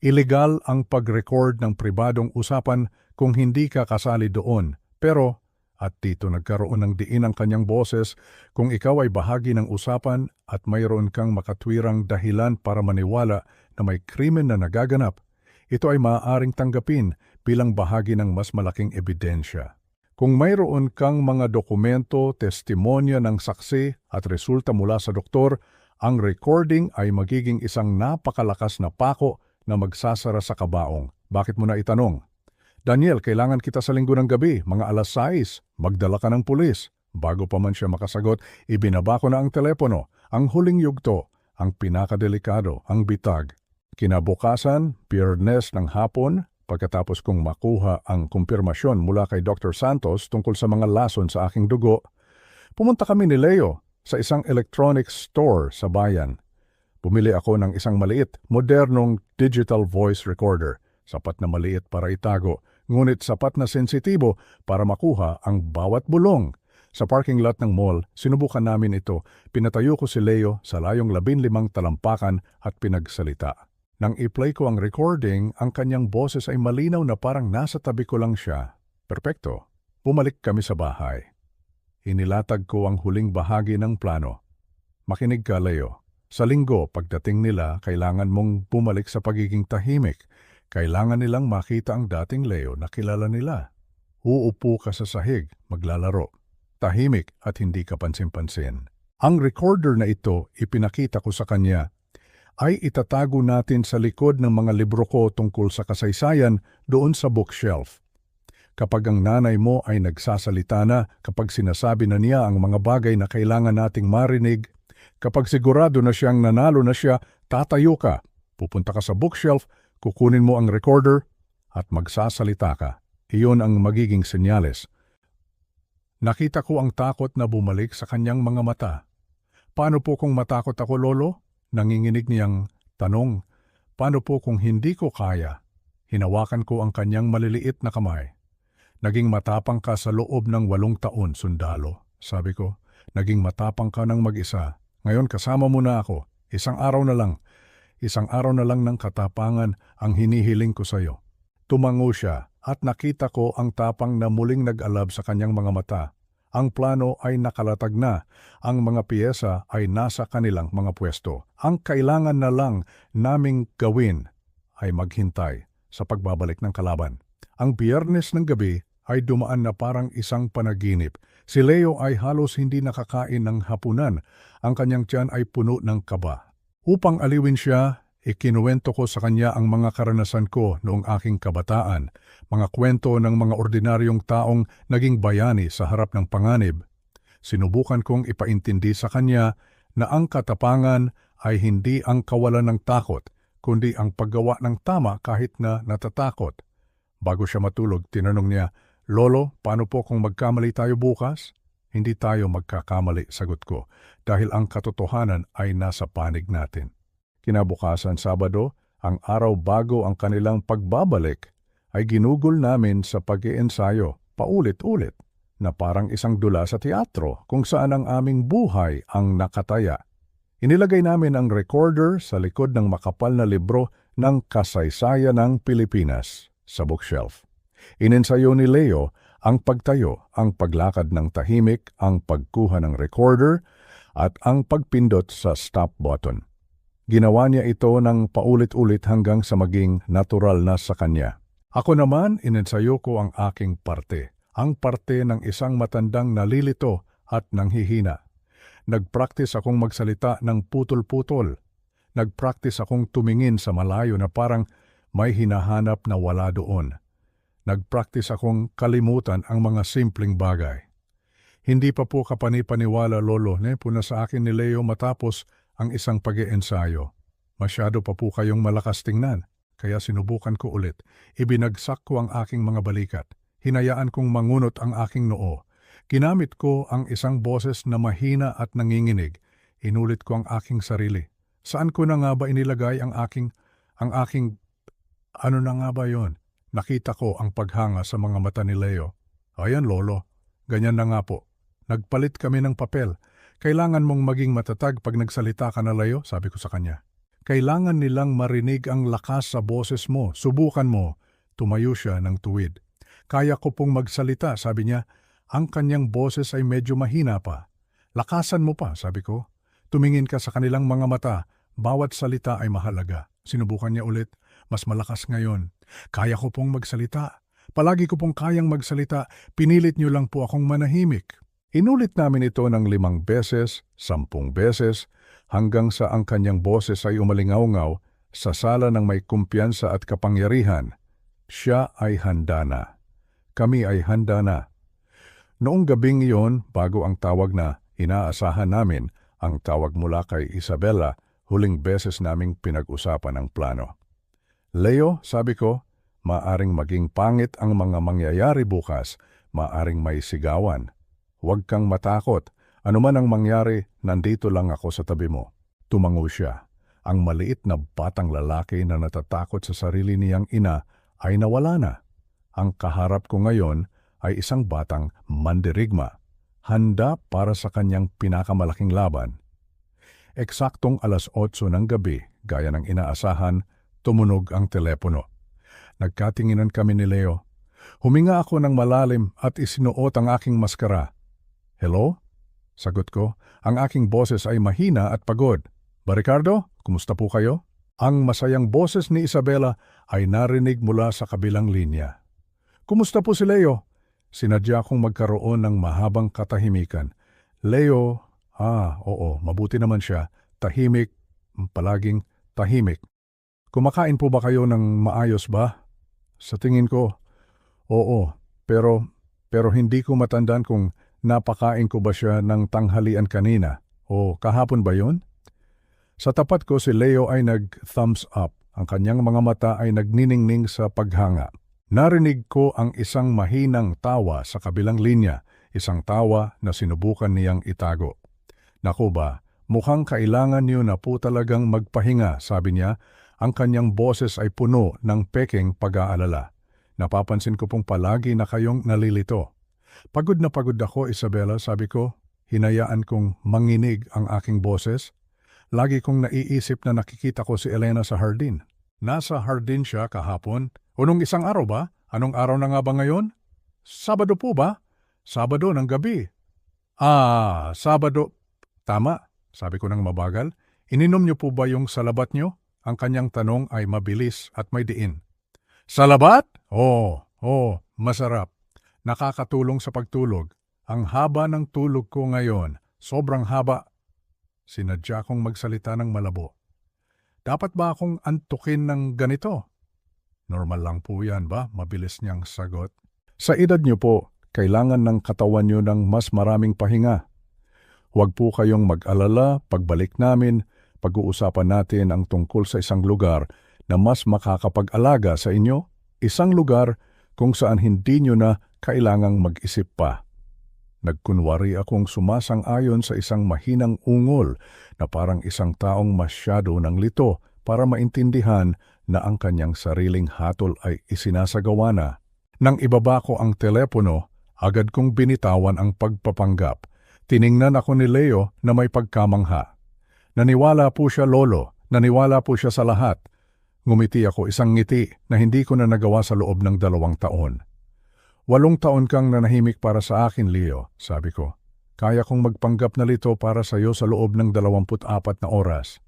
Illegal ang pag-record ng pribadong usapan kung hindi ka kasali doon. Pero, at dito nagkaroon ng diin ang kanyang boses, kung ikaw ay bahagi ng usapan at mayroon kang makatwirang dahilan para maniwala na may krimen na nagaganap, ito ay maaaring tanggapin bilang bahagi ng mas malaking ebidensya. Kung mayroon kang mga dokumento, testimonya ng saksi at resulta mula sa doktor, ang recording ay magiging isang napakalakas na pako na magsasara sa kabaong. Bakit mo na itanong? Daniel, kailangan kita sa Linggo ng gabi, mga 6:00, magdala ka ng pulis. Bago pa man siya makasagot, ibinaba ko na ang telepono, ang huling yugto, ang pinakadelikado, ang bitag. Kinabukasan, Biyernes ng hapon, pagkatapos kong makuha ang kumpirmasyon mula kay Dr. Santos tungkol sa mga lason sa aking dugo, pumunta kami ni Leo sa isang electronics store sa bayan. Bumili ako ng isang maliit, modernong digital voice recorder. Sapat na maliit para itago, ngunit sapat na sensitibo para makuha ang bawat bulong. Sa parking lot ng mall, sinubukan namin ito. Pinatayo ko si Leo sa layong 15 talampakan at pinagsalita. Nang i-play ko ang recording, ang kanyang boses ay malinaw na parang nasa tabi ko lang siya. Perpekto. Bumalik kami sa bahay. Inilatag ko ang huling bahagi ng plano. Makinig ka, Leo. Sa Linggo, pagdating nila, kailangan mong bumalik sa pagiging tahimik. Kailangan nilang makita ang dating Leo na kilala nila. Uupo ka sa sahig, maglalaro. Tahimik at hindi ka pansin-pansin. Ang recorder na ito, ipinakita ko sa kanya, ay itatago natin sa likod ng mga libro ko tungkol sa kasaysayan doon sa bookshelf. Kapag ang nanay mo ay nagsasalita na, kapag sinasabi na niya ang mga bagay na kailangan nating marinig, kapag sigurado na siyang nanalo na siya, tatayo ka, pupunta ka sa bookshelf, kukunin mo ang recorder at magsasalita ka. Iyon ang magiging senyales. Nakita ko ang takot na bumalik sa kanyang mga mata. Paano po kung matakot ako, Lolo? Nanginginig niyang tanong. Paano po kung hindi ko kaya? Hinawakan ko ang kanyang maliliit na kamay. Naging matapang ka sa loob ng 8 taon, sundalo. Sabi ko, naging matapang ka ng mag-isa. Ngayon kasama mo na ako. Isang araw na lang ng katapangan ang hinihiling ko sa iyo. Tumango siya at nakita ko ang tapang na muling nag-alab sa kanyang mga mata. Ang plano ay nakalatag na. Ang mga piyesa ay nasa kanilang mga pwesto. Ang kailangan na lang naming gawin ay maghintay sa pagbabalik ng kalaban. Ang Biyernes ng gabi ay dumaan na parang isang panaginip. Si Leo ay halos hindi nakakain ng hapunan. Ang kanyang tiyan ay puno ng kaba. Upang aliwin siya, ikinuwento ko sa kanya ang mga karanasan ko noong aking kabataan, mga kwento ng mga ordinaryong taong naging bayani sa harap ng panganib. Sinubukan kong ipaintindi sa kanya na ang katapangan ay hindi ang kawalan ng takot, kundi ang paggawa ng tama kahit na natatakot. Bago siya matulog, tinanong niya, "Lolo, paano po kung magkamali tayo bukas?" "Hindi tayo magkakamali," sagot ko, dahil ang katotohanan ay nasa panig natin. Kinabukasan Sabado, ang araw bago ang kanilang pagbabalik, ay ginugol namin sa pag-iensayo, paulit-ulit, na parang isang dula sa teatro kung saan ang aming buhay ang nakataya. Inilagay namin ang recorder sa likod ng makapal na libro ng kasaysayan ng Pilipinas sa bookshelf. Inensayo ni Leo ang pagtayo, ang paglakad ng tahimik, ang pagkuha ng recorder, at ang pagpindot sa stop button. Ginawa niya ito ng paulit-ulit hanggang sa maging natural na sa kanya. Ako naman, inensayo ko ang aking parte, ang parte ng isang matandang nalilito at nanghihina. Nagpractice akong magsalita ng putol-putol. Nagpractice akong tumingin sa malayo na parang may hinahanap na wala doon. Nagpractice akong kalimutan ang mga simpleng bagay. Hindi pa po kapani-paniwala, Lolo, po na sa akin ni Leo matapos ang isang pag-iensayo. Masyado pa po kayong malakas tingnan, kaya sinubukan ko ulit. Ibinagsak ko ang aking mga balikat. Hinayaan kong mangunot ang aking noo. Ginamit ko ang isang boses na mahina at nanginginig. Inulit ko ang aking sarili. Saan ko na nga ba inilagay ang aking, ano na nga ba yon? Nakita ko ang paghanga sa mga mata ni Leo. Ayan, Lolo, ganyan na nga po. Nagpalit kami ng papel. Kailangan mong maging matatag pag nagsalita ka na, Leo, sabi ko sa kanya. Kailangan nilang marinig ang lakas sa boses mo. Subukan mo. Tumayo siya ng tuwid. Kaya ko pong magsalita, sabi niya. Ang kanyang boses ay medyo mahina pa. Lakasan mo pa, sabi ko. Tumingin ka sa kanilang mga mata. Bawat salita ay mahalaga. Sinubukan niya ulit. Mas malakas ngayon. Kaya ko pong magsalita. Palagi ko pong kayang magsalita. Pinilit niyo lang po akong manahimik. Inulit namin ito ng 5 beses, 10 beses, hanggang sa ang kanyang boses ay umalingaw-ngaw sa sala ng may kumpiyansa at kapangyarihan. Siya ay handa na. Kami ay handa na. Noong gabing iyon, bago ang tawag na inaasahan namin, ang tawag mula kay Isabela, huling beses naming pinag-usapan ang plano. Leo, sabi ko, maaring maging pangit ang mga mangyayari bukas, maaring may sigawan. Huwag kang matakot. Ano man ang mangyari, nandito lang ako sa tabi mo. Tumango siya. Ang maliit na batang lalaki na natatakot sa sarili niyang ina ay nawala na. Ang kaharap ko ngayon ay isang batang mandirigma, handa para sa kanyang pinakamalaking laban. Eksaktong 8:00 ng gabi, gaya ng inaasahan, tumunog ang telepono. Nagkatinginan kami ni Leo. Huminga ako ng malalim at isinuot ang aking maskara. "Hello?" Sagot ko. Ang aking boses ay mahina at pagod. "Ba, Ricardo? Kumusta po kayo?" Ang masayang boses ni Isabela ay narinig mula sa kabilang linya. "Kumusta po si Leo?" Sinadya kong magkaroon ng mahabang katahimikan. "Leo, oo, mabuti naman siya. Tahimik, palaging tahimik." "Kumakain po ba kayo ng maayos ba?" Sa tingin ko, oo, pero hindi ko matandaan kung napakain ko ba siya ng tanghalian kanina o kahapon ba yun? Sa tapat ko si Leo ay nag-thumbs up. Ang kanyang mga mata ay nagniningning sa paghanga. Narinig ko ang isang mahinang tawa sa kabilang linya, isang tawa na sinubukan niyang itago. "Naku ba, mukhang kailangan niyo na po talagang magpahinga," sabi niya. Ang kanyang boses ay puno ng peking pag-aalala. "Napapansin ko pong palagi na kayong nalilito." Pagod na pagod ako, Isabela, sabi ko. Hinayaan kong manginig ang aking boses. Lagi kong naiisip na nakikita ko si Elena sa hardin. Nasa hardin siya kahapon. O nung isang araw ba? Anong araw na nga ba ngayon? Sabado po ba? Sabado ng gabi. Sabado. Tama, sabi ko ng mabagal. Ininom niyo po ba yung salabat niyo? Ang kanyang tanong ay mabilis at may diin. Salabat? Oo, masarap. Nakakatulong sa pagtulog. Ang haba ng tulog ko ngayon, sobrang haba. Sinadya kong magsalita ng malabo. Dapat ba akong antukin ng ganito? Normal lang po yan ba? Mabilis niyang sagot. Sa edad niyo po, kailangan ng katawan niyo ng mas maraming pahinga. Huwag po kayong mag-alala, pagbalik namin, pag-uusapan natin ang tungkol sa isang lugar na mas makakapag-alaga sa inyo, isang lugar kung saan hindi nyo na kailangang mag-isip pa. Nagkunwari akong sumasang-ayon sa isang mahinang ungol na parang isang taong masyado ng lito para maintindihan na ang kanyang sariling hatol ay isinasagawa na. Nang ibaba ko ang telepono, agad kong binitawan ang pagpapanggap. Tiningnan ako ni Leo na may pagkamangha. Naniwala po siya, Lolo. Naniwala po siya sa lahat. Ngumiti ako, isang ngiti na hindi ko na nagawa sa loob ng 2 taon. 8 taon kang nanahimik para sa akin, Leo, sabi ko. Kaya kong magpanggap na lito para sa iyo sa loob ng 24 na oras.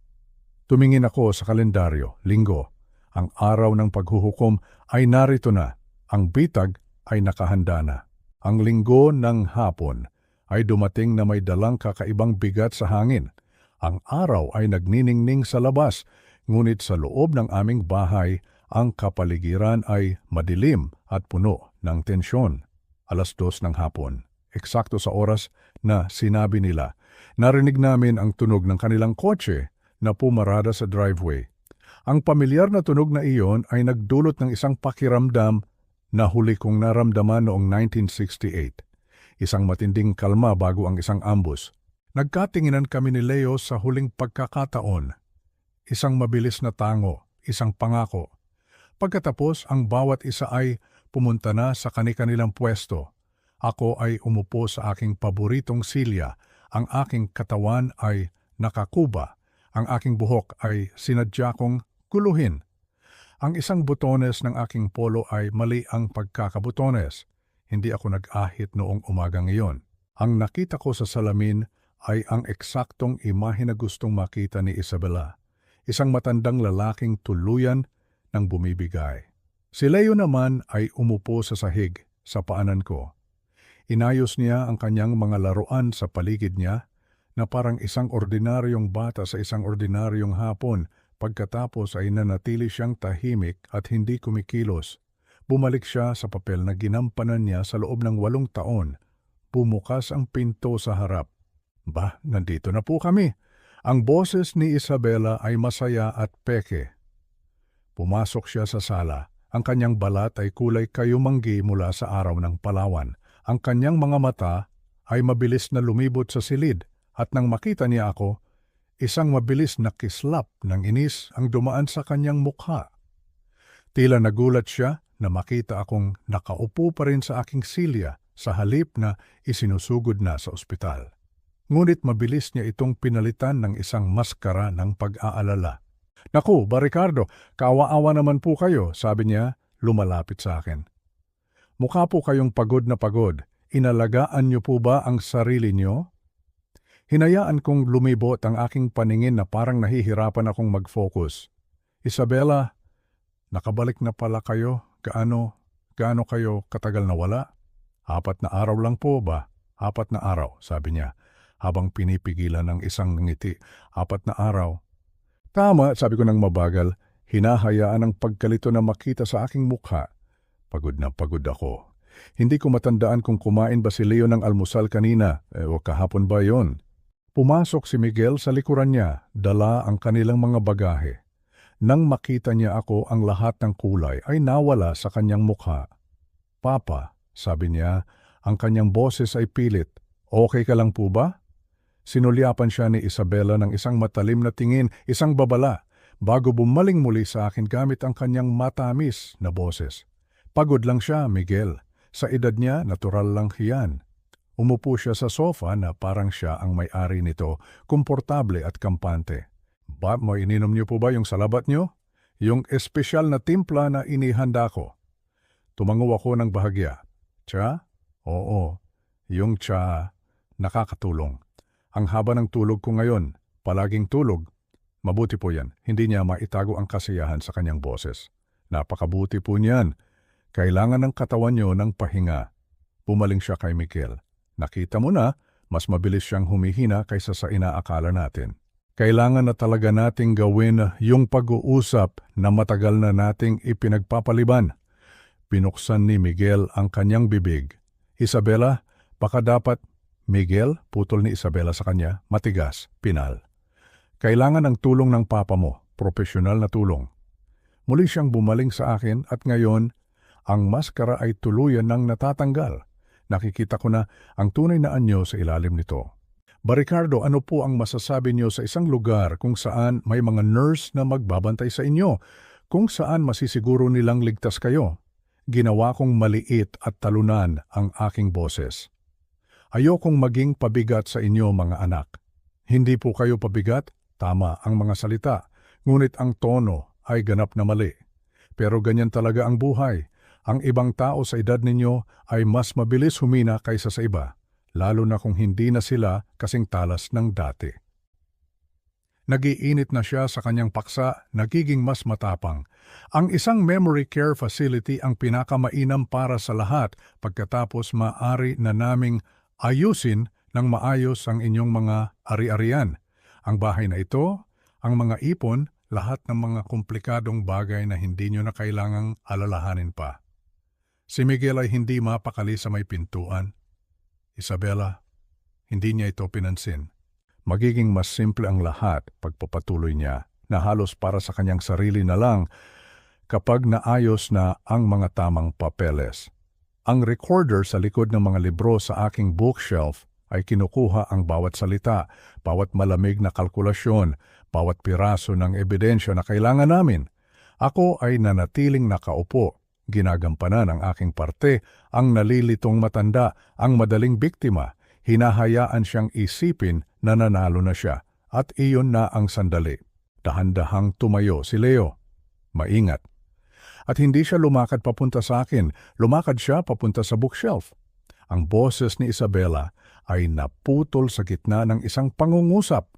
Tumingin ako sa kalendaryo, Linggo. Ang araw ng paghuhukom ay narito na. Ang bitag ay nakahanda na. Ang Linggo ng hapon ay dumating na may dalang kakaibang bigat sa hangin. Ang araw ay nagniningning sa labas, ngunit sa loob ng aming bahay, ang kapaligiran ay madilim at puno ng tensyon. 2:00 ng hapon, eksakto sa oras na sinabi nila. Narinig namin ang tunog ng kanilang kotse na pumarada sa driveway. Ang pamilyar na tunog na iyon ay nagdulot ng isang pakiramdam na huli kong naramdaman noong 1968. Isang matinding kalma bago ang isang ambus. Nagkatinginan kami ni Leo sa huling pagkakataon. Isang mabilis na tango, isang pangako. Pagkatapos, ang bawat isa ay pumunta na sa kani-kanilang pwesto. Ako ay umupo sa aking paboritong silya. Ang aking katawan ay nakakuba. Ang aking buhok ay sinadya kong guluhin. Ang isang butones ng aking polo ay mali ang pagkakabutones. Hindi ako nag-ahit noong umagang iyon. Ang nakita ko sa salamin ay ang eksaktong imahe na gustong makita ni Isabela. Isang matandang lalaking tuluyan ng bumibigay. Si Leo naman ay umupo sa sahig sa paanan ko. Inayos niya ang kanyang mga laruan sa paligid niya na parang isang ordinaryong bata sa isang ordinaryong hapon. Pagkatapos ay nanatili siyang tahimik at hindi kumikilos. Bumalik siya sa papel na ginampanan niya sa loob ng 8 taon. Bumukas ang pinto sa harap. Bah, nandito na po kami. Ang boses ni Isabela ay masaya at peke. Pumasok siya sa sala. Ang kanyang balat ay kulay kayumanggi mula sa araw ng Palawan. Ang kanyang mga mata ay mabilis na lumibot sa silid at nang makita niya ako, isang mabilis na kislap ng inis ang dumaan sa kanyang mukha. Tila nagulat siya na makita akong nakaupo pa rin sa aking silya sa halip na isinusugod na sa ospital. Ngunit mabilis niya itong pinalitan ng isang maskara ng pag-aalala. Naku, Ba Ricardo, kaawa-awa naman po kayo, sabi niya, lumalapit sa akin. Mukha po kayong pagod na pagod. Inalagaan niyo po ba ang sarili niyo? Hinayaan kong lumibot ang aking paningin na parang nahihirapan akong mag-focus. Isabela, nakabalik na pala kayo. Gaano kayo katagal na wala? 4 na araw lang po ba? 4 na araw, sabi niya, habang pinipigilan ng isang ngiti. 4 na araw. Tama, sabi ko ng mabagal, hinahayaan ang pagkalito na makita sa aking mukha. Pagod na pagod ako. Hindi ko matandaan kung kumain ba si Leo ng almusal kanina, o kahapon ba yon. Pumasok si Miguel sa likuran niya, dala ang kanilang mga bagahe. Nang makita niya ako, ang lahat ng kulay ay nawala sa kanyang mukha. Papa, sabi niya, ang kanyang boses ay pilit. Okay ka lang po ba? Sinulyapan siya ni Isabela ng isang matalim na tingin, isang babala, bago bumaling muli sa akin gamit ang kanyang matamis na boses. Pagod lang siya, Miguel. Sa edad niya, natural lang yan. Umupo siya sa sofa na parang siya ang may-ari nito, komportable at kampante. Ba, ininom niyo po ba yung salabat niyo? Yung espesyal na timpla na inihanda ko. Tumango ako ng bahagya. Tsa? Oo, yung tsa nakakatulong. Ang haba ng tulog ko ngayon, palaging tulog. Mabuti po yan, hindi niya maitago ang kasiyahan sa kanyang boses. Napakabuti po niyan. Kailangan ng katawan niyo ng pahinga. Pumaling siya kay Miguel. Nakita mo na, mas mabilis siyang humihina kaysa sa inaakala natin. Kailangan na talaga nating gawin yung pag-uusap na matagal na nating ipinagpapaliban. Binuksan ni Miguel ang kanyang bibig. Isabela, baka dapat Miguel, putol ni Isabela sa kanya, matigas, pinal. Kailangan ng tulong ng papa mo, profesional na tulong. Muli siyang bumaling sa akin at ngayon, ang maskara ay tuluyan ng natatanggal. Nakikita ko na ang tunay na anyo sa ilalim nito. Ricardo, ano po ang masasabi niyo sa isang lugar kung saan may mga nurse na magbabantay sa inyo? Kung saan masisiguro nilang ligtas kayo? Ginawa kong maliit at talunan ang aking boses. Ayokong maging pabigat sa inyo mga anak. Hindi po kayo pabigat, tama ang mga salita, ngunit ang tono ay ganap na mali. Pero ganyan talaga ang buhay. Ang ibang tao sa edad ninyo ay mas mabilis humina kaysa sa iba, lalo na kung hindi na sila kasing talas ng dati. Nagiinit na siya sa kanyang paksa, nagiging mas matapang. Ang isang memory care facility ang pinakamainam para sa lahat pagkatapos maaari na naming ayusin ng maayos ang inyong mga ari-arian. Ang bahay na ito, ang mga ipon, lahat ng mga komplikadong bagay na hindi nyo na kailangang alalahanin pa. Si Miguel ay hindi mapakali sa may pintuan. Isabela, hindi niya ito pinansin. Magiging mas simple ang lahat pagpapatuloy niya na halos para sa kanyang sarili na lang kapag naayos na ang mga tamang papeles. Ang recorder sa likod ng mga libro sa aking bookshelf ay kinukuha ang bawat salita, bawat malamig na kalkulasyon, bawat piraso ng ebidensya na kailangan namin. Ako ay nanatiling nakaupo, ginagampanan ang aking parte, ang nalilitong matanda, ang madaling biktima. Hinahayaan siyang isipin na nanalo na siya at iyon na ang sandali. Dahan-dahang tumayo si Leo. Maingat. At hindi siya lumakad papunta sa akin, lumakad siya papunta sa bookshelf. Ang boses ni Isabela ay naputol sa gitna ng isang pangungusap.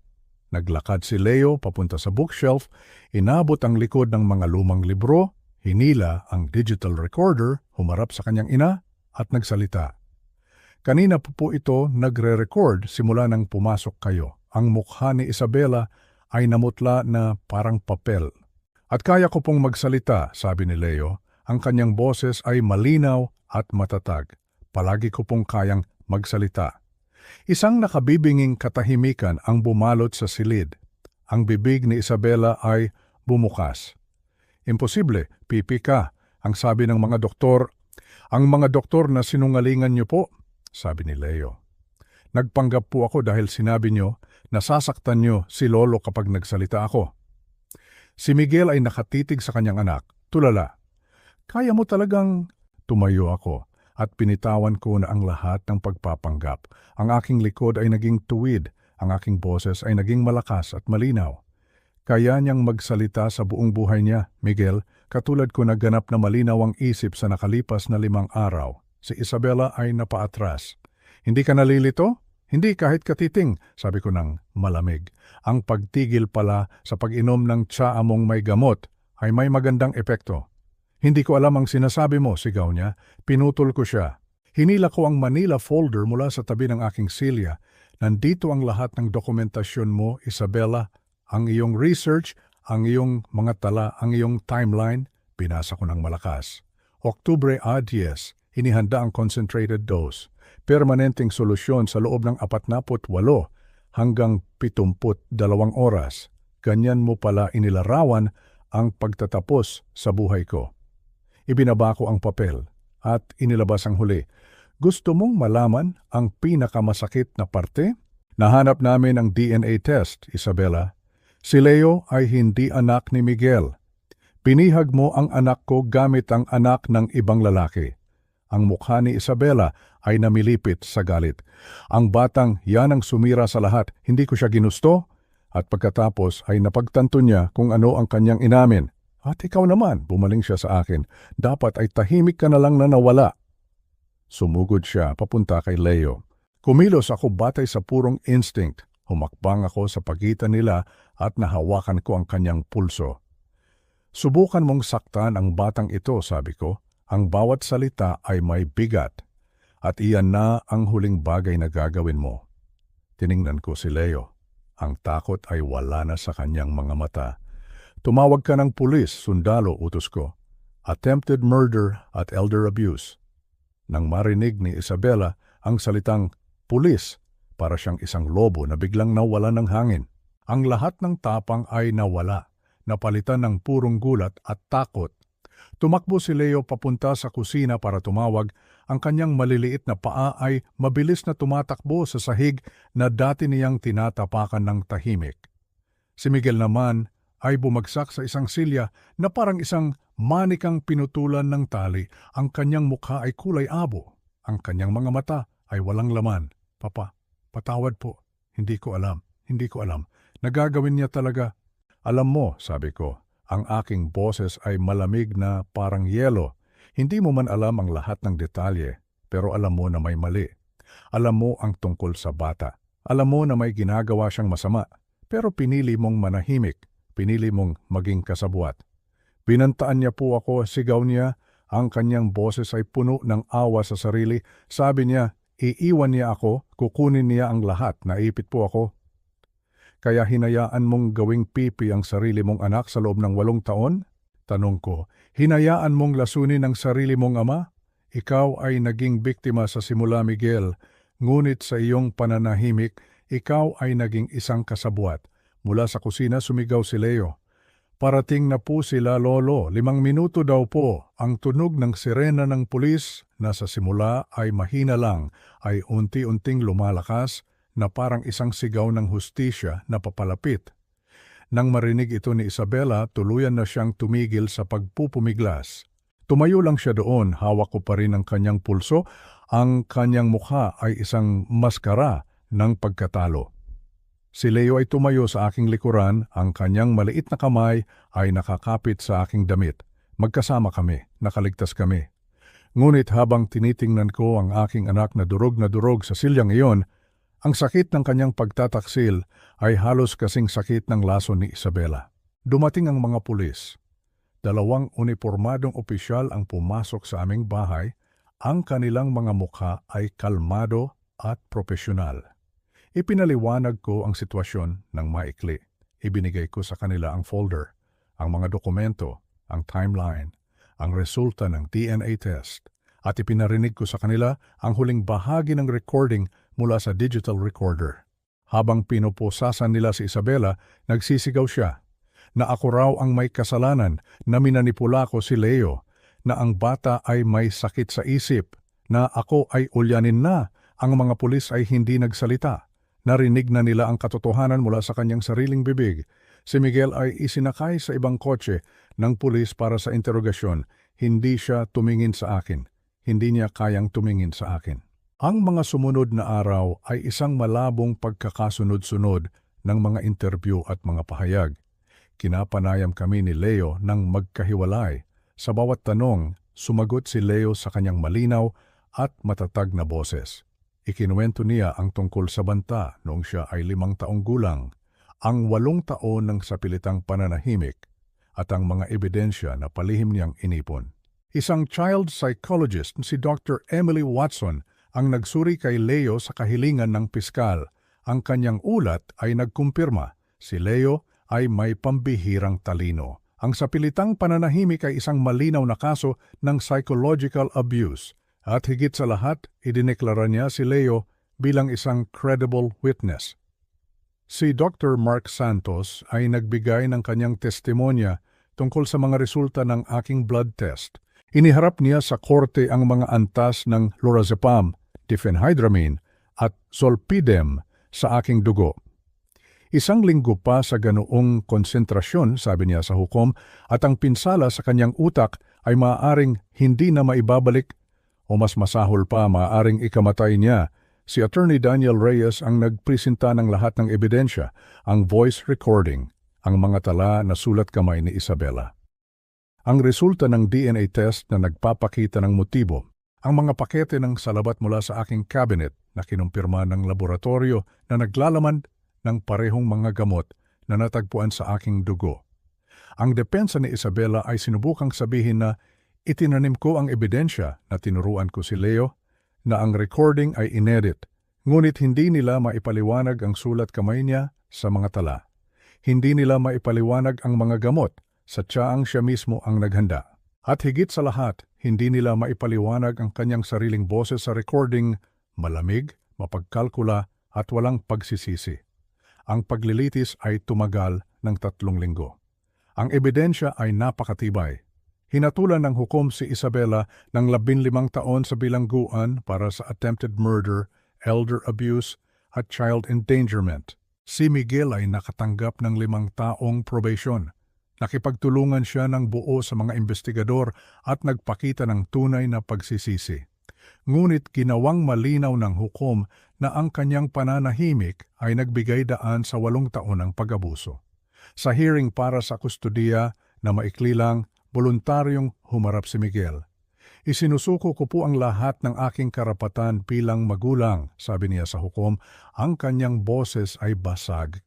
Naglakad si Leo papunta sa bookshelf, inabot ang likod ng mga lumang libro, hinila ang digital recorder, humarap sa kanyang ina at nagsalita. Kanina po ito nagre-record simula nang pumasok kayo. Ang mukha ni Isabela ay namutla na parang papel. At kaya ko pong magsalita, sabi ni Leo. Ang kanyang boses ay malinaw at matatag. Palagi ko pong kayang magsalita. Isang nakabibinging katahimikan ang bumalot sa silid. Ang bibig ni Isabela ay bumukas. Imposible, pipi ka, ang sabi ng mga doktor. Ang mga doktor na sinungalingan niyo po, sabi ni Leo. Nagpanggap po ako dahil sinabi niyo na sasaktan niyo si Lolo kapag nagsalita ako. Si Miguel ay nakatitig sa kanyang anak, tulala. Kaya mo talagang... Tumayo ako at pinitawan ko na ang lahat ng pagpapanggap. Ang aking likod ay naging tuwid, ang aking boses ay naging malakas at malinaw. Kaya niyang magsalita sa buong buhay niya, Miguel, katulad ko na ganap na malinaw ang isip sa nakalipas na 5 araw. Si Isabela ay napaatras. Hindi ka nalilito? Hindi kahit katiting, sabi ko ng malamig. Ang pagtigil pala sa pag-inom ng tsaa mong may gamot ay may magandang epekto. Hindi ko alam ang sinasabi mo, sigaw niya. Pinutol ko siya. Hinila ko ang Manila folder mula sa tabi ng aking silya. Nandito ang lahat ng dokumentasyon mo, Isabela. Ang iyong research, ang iyong mga tala, ang iyong timeline. Binasa ko ng malakas. Oktubre 10. Inihanda ang concentrated dose. Permanenteng solusyon sa loob ng 48 hanggang 72 oras. Ganyan mo pala inilarawan ang pagtatapos sa buhay ko. Ibinaba ko ang papel at inilabas ang huli. Gusto mong malaman ang pinakamasakit na parte? Nahanap namin ang DNA test, Isabela. Si Leo ay hindi anak ni Miguel. Pinihag mo ang anak ko gamit ang anak ng ibang lalaki. Ang mukha ni Isabela ay namilipit sa galit. Ang batang yan ang sumira sa lahat, hindi ko siya ginusto. At pagkatapos ay napagtanto niya kung ano ang kanyang inamin. At ikaw naman, bumaling siya sa akin, dapat ay tahimik ka na lang na nawala. Sumugod siya papunta kay Leo. Kumilos ako batay sa purong instinct. Humakbang ako sa pagitan nila at nahawakan ko ang kanyang pulso. Subukan mong saktan ang batang ito, sabi ko. Ang bawat salita ay may bigat, at iyan na ang huling bagay na gagawin mo. Tiningnan ko si Leo. Ang takot ay wala na sa kanyang mga mata. Tumawag ka ng pulis, sundalo, utos ko. Attempted murder at elder abuse. Nang marinig ni Isabela ang salitang pulis, para siyang isang lobo na biglang nawala ng hangin. Ang lahat ng tapang ay nawala, napalitan ng purong gulat at takot. Tumakbo si Leo papunta sa kusina para tumawag. Ang kanyang maliliit na paa ay mabilis na tumatakbo sa sahig na dati niyang tinatapakan ng tahimik. Si Miguel naman ay bumagsak sa isang silya na parang isang manikang pinutulan ng tali. Ang kanyang mukha ay kulay abo. Ang kanyang mga mata ay walang laman. Papa, patawad po. Hindi ko alam. Hindi ko alam. Nagagawin niya talaga. Alam mo, sabi ko, ang aking boses ay malamig na parang yelo. Hindi mo man alam ang lahat ng detalye, pero alam mo na may mali. Alam mo ang tungkol sa bata. Alam mo na may ginagawa siyang masama, pero pinili mong manahimik. Pinili mong maging kasabwat. Binantaan niya po ako, sigaw niya. Ang kanyang boses ay puno ng awa sa sarili. Sabi niya, iiwan niya ako, kukunin niya ang lahat, naipit po ako. Kaya hinayaan mong gawing pipi ang sarili mong anak sa loob ng 8 taon? Tanong ko, hinayaan mong lasunin ang sarili mong ama? Ikaw ay naging biktima sa simula, Miguel. Ngunit sa iyong pananahimik, ikaw ay naging isang kasabwat. Mula sa kusina sumigaw si Leo. Parating na po sila, Lolo. 5 minuto daw po. Ang tunog ng sirena ng pulis na sa simula ay mahina lang, ay unti-unting lumalakas na parang isang sigaw ng hustisya na papalapit. Nang marinig ito ni Isabela, tuluyan na siyang tumigil sa pagpupumiglas. Tumayo lang siya doon, hawak ko pa rin ang kanyang pulso. Ang kanyang mukha ay isang maskara ng pagkatalo. Si Leo ay tumayo sa aking likuran, ang kanyang maliit na kamay ay nakakapit sa aking damit. Magkasama kami, nakaligtas kami. Ngunit habang tinitingnan ko ang aking anak na durog sa silyang iyon, ang sakit ng kanyang pagtataksil ay halos kasing sakit ng laso ni Isabela. Dumating ang mga pulis. 2 unipormadong opisyal ang pumasok sa aming bahay. Ang kanilang mga mukha ay kalmado at propesyonal. Ipinaliwanag ko ang sitwasyon ng maikli. Ibinigay ko sa kanila ang folder, ang mga dokumento, ang timeline, ang resulta ng DNA test, at ipinarinig ko sa kanila ang huling bahagi ng recording mula sa digital recorder. Habang pinupusasan nila si Isabela, nagsisigaw siya na ako raw ang may kasalanan, na minanipula ko si Leo, na ang bata ay may sakit sa isip, na ako ay ulyanin na. Ang mga pulis ay hindi nagsalita. Narinig na nila ang katotohanan mula sa kanyang sariling bibig. Si Miguel ay isinakay sa ibang kotse ng pulis para sa interogasyon. Hindi siya tumingin sa akin. Hindi niya kayang tumingin sa akin. Ang mga sumunod na araw ay isang malabong pagkakasunod-sunod ng mga interview at mga pahayag. Kinapanayam kami ni Leo ng magkahiwalay. Sa bawat tanong, sumagot si Leo sa kanyang malinaw at matatag na boses. Ikinuwento niya ang tungkol sa banta noong siya ay 5 taong gulang, ang 8 taon ng sapilitang pananahimik, at ang mga ebidensya na palihim niyang inipon. Isang child psychologist si Dr. Emily Watson ang nagsuri kay Leo sa kahilingan ng piskal. Ang kanyang ulat ay nagkumpirma, si Leo ay may pambihirang talino. Ang sapilitang pananahimik ay isang malinaw na kaso ng psychological abuse. At higit sa lahat, idineklara niya si Leo bilang isang credible witness. Si Dr. Mark Santos ay nagbigay ng kanyang testimonya tungkol sa mga resulta ng aking blood test. Iniharap niya sa korte ang mga antas ng lorazepam, diphenhydramine at zolpidem sa aking dugo. 1 linggo pa sa ganoong konsentrasyon, sabi niya sa hukom, at ang pinsala sa kanyang utak ay maaaring hindi na maibabalik o mas masahol pa, maaaring ikamatay niya. Si Attorney Daniel Reyes ang nagpresenta ng lahat ng ebidensya, ang voice recording, ang mga tala na sulat kamay ni Isabela. Ang resulta ng DNA test na nagpapakita ng motibo, ang mga pakete ng salabat mula sa aking cabinet na kinumpirma ng laboratorio na naglalaman ng parehong mga gamot na natagpuan sa aking dugo. Ang depensa ni Isabela ay sinubukang sabihin na itinanim ko ang ebidensya na tinuruan ko si Leo, na ang recording ay inedit, ngunit hindi nila maipaliwanag ang sulat kamay niya sa mga tala. Hindi nila maipaliwanag ang mga gamot, satyaang siya mismo ang naghanda. At higit sa lahat, hindi nila maipaliwanag ang kanyang sariling boses sa recording, malamig, mapagkalkula at walang pagsisisi. Ang paglilitis ay tumagal ng 3 linggo. Ang ebidensya ay napakatibay. Hinatulan ng hukom si Isabela ng 15 taon sa bilangguan para sa attempted murder, elder abuse at child endangerment. Si Miguel ay nakatanggap ng 5 taong probation. Nakipagtulungan siya ng buo sa mga investigador at nagpakita ng tunay na pagsisisi. Ngunit ginawang malinaw ng hukom na ang kanyang pananahimik ay nagbigay daan sa 8 taon ng pag-abuso. Sa hearing para sa kustudiya na maikli lang, voluntaryong humarap si Miguel. Isinusuko ko po ang lahat ng aking karapatan bilang magulang, sabi niya sa hukom. Ang kanyang boses ay basag.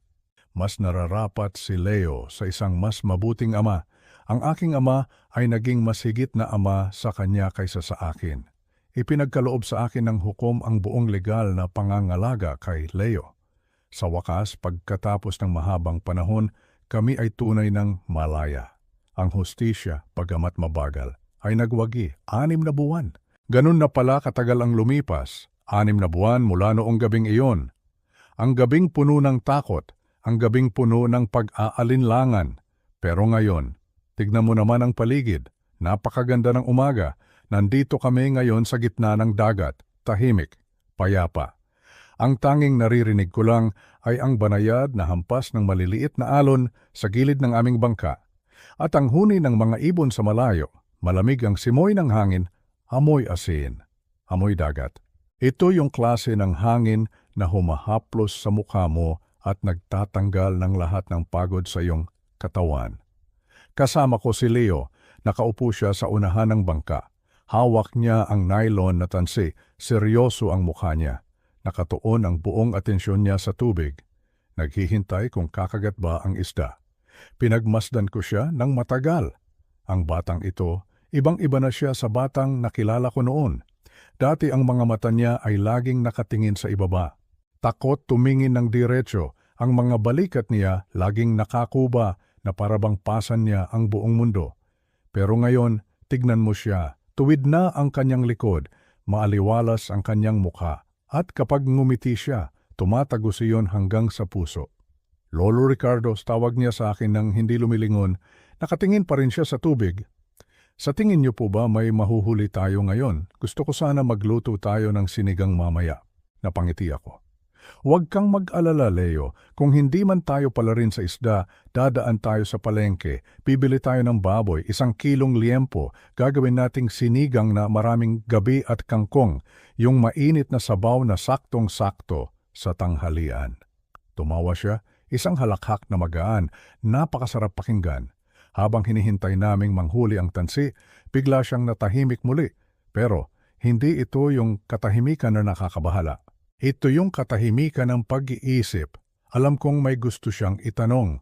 Mas nararapat si Leo sa isang mas mabuting ama. Ang aking ama ay naging mas higit na ama sa kanya kaysa sa akin. Ipinagkaloob sa akin ng hukom ang buong legal na pangangalaga kay Leo. Sa wakas, pagkatapos ng mahabang panahon, kami ay tunay ng malaya. Ang hustisya, pagamat mabagal, ay nagwagi 6 na buwan. Ganun na pala katagal ang lumipas, 6 na buwan mula noong gabing iyon. Ang gabing puno ng takot, ang gabing puno ng pag-aalinlangan. Pero ngayon, tignan mo naman ang paligid. Napakaganda ng umaga. Nandito kami ngayon sa gitna ng dagat, tahimik, payapa. Ang tanging naririnig ko lang ay ang banayad na hampas ng maliliit na alon sa gilid ng aming bangka. At ang huni ng mga ibon sa malayo, malamig ang simoy ng hangin, amoy asin, amoy dagat. Ito yung klase ng hangin na humahaplos sa mukha mo at nagtatanggal ng lahat ng pagod sa iyong katawan. Kasama ko si Leo, nakaupo siya sa unahan ng bangka. Hawak niya ang nylon na tansi, seryoso ang mukha niya. Nakatuon ang buong atensyon niya sa tubig. Naghihintay kung kakagat ba ang isda. Pinagmasdan ko siya ng matagal. Ang batang ito, ibang-iba na siya sa batang nakilala ko noon. Dati ang mga mata niya ay laging nakatingin sa ibaba. Takot tumingin ng diretso, ang mga balikat niya laging nakakuba na parabang pasan niya ang buong mundo. Pero ngayon, tignan mo siya. Tuwid na ang kanyang likod, maaliwalas ang kanyang mukha, at kapag ngumiti siya, tumatagos iyon hanggang sa puso. Lolo Ricardo, tawag niya sa akin nang hindi lumilingon, nakatingin pa rin siya sa tubig. Sa tingin niyo po ba may mahuhuli tayo ngayon? Gusto ko sana magluto tayo ng sinigang mamaya. Napangiti ako. Huwag kang mag-alala, Leo. Kung hindi man tayo pala rin sa isda, dadaan tayo sa palengke, bibili tayo ng baboy, 1 kilong liempo, gagawin nating sinigang na maraming gabi at kangkong, yung mainit na sabaw na saktong-sakto sa tanghalian. Tumawa siya, isang halakhak na magaan, napakasarap pakinggan. Habang hinihintay naming manghuli ang tansi, bigla siyang natahimik muli. Pero hindi ito yung katahimikan na nakakabahala. Ito yung katahimikan ng pag-iisip. Alam kong may gusto siyang itanong.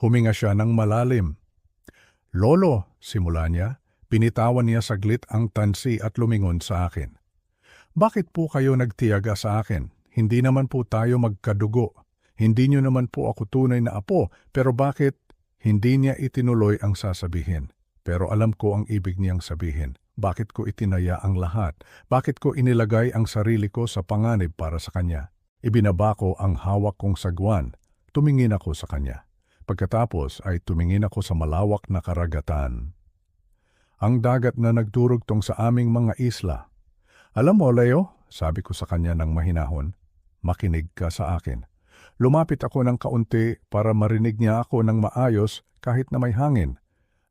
Huminga siya ng malalim. Lolo, simula niya, pinitawan niya saglit ang tansi at lumingon sa akin. Bakit po kayo nagtiyaga sa akin? Hindi naman po tayo magkadugo. Hindi niyo naman po ako tunay na apo, pero bakit? Hindi niya itinuloy ang sasabihin. Pero alam ko ang ibig niyang sabihin. Bakit ko itinaya ang lahat? Bakit ko inilagay ang sarili ko sa panganib para sa kanya? Ibinaba ko ang hawak kong sagwan. Tumingin ako sa kanya. Pagkatapos ay tumingin ako sa malawak na karagatan. Ang dagat na nagdurugtong sa aming mga isla. Alam mo, Leo, sabi ko sa kanya ng mahinahon, makinig ka sa akin. Lumapit ako ng kaunti para marinig niya ako ng maayos kahit na may hangin.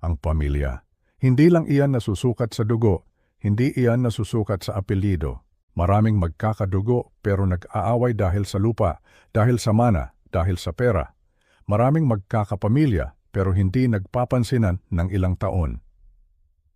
Ang pamilya. Hindi lang iyan nasusukat sa dugo, hindi iyan nasusukat sa apelyido. Maraming magkakadugo pero nag-aaway dahil sa lupa, dahil sa mana, dahil sa pera. Maraming magkakapamilya pero hindi nagpapansinan ng ilang taon.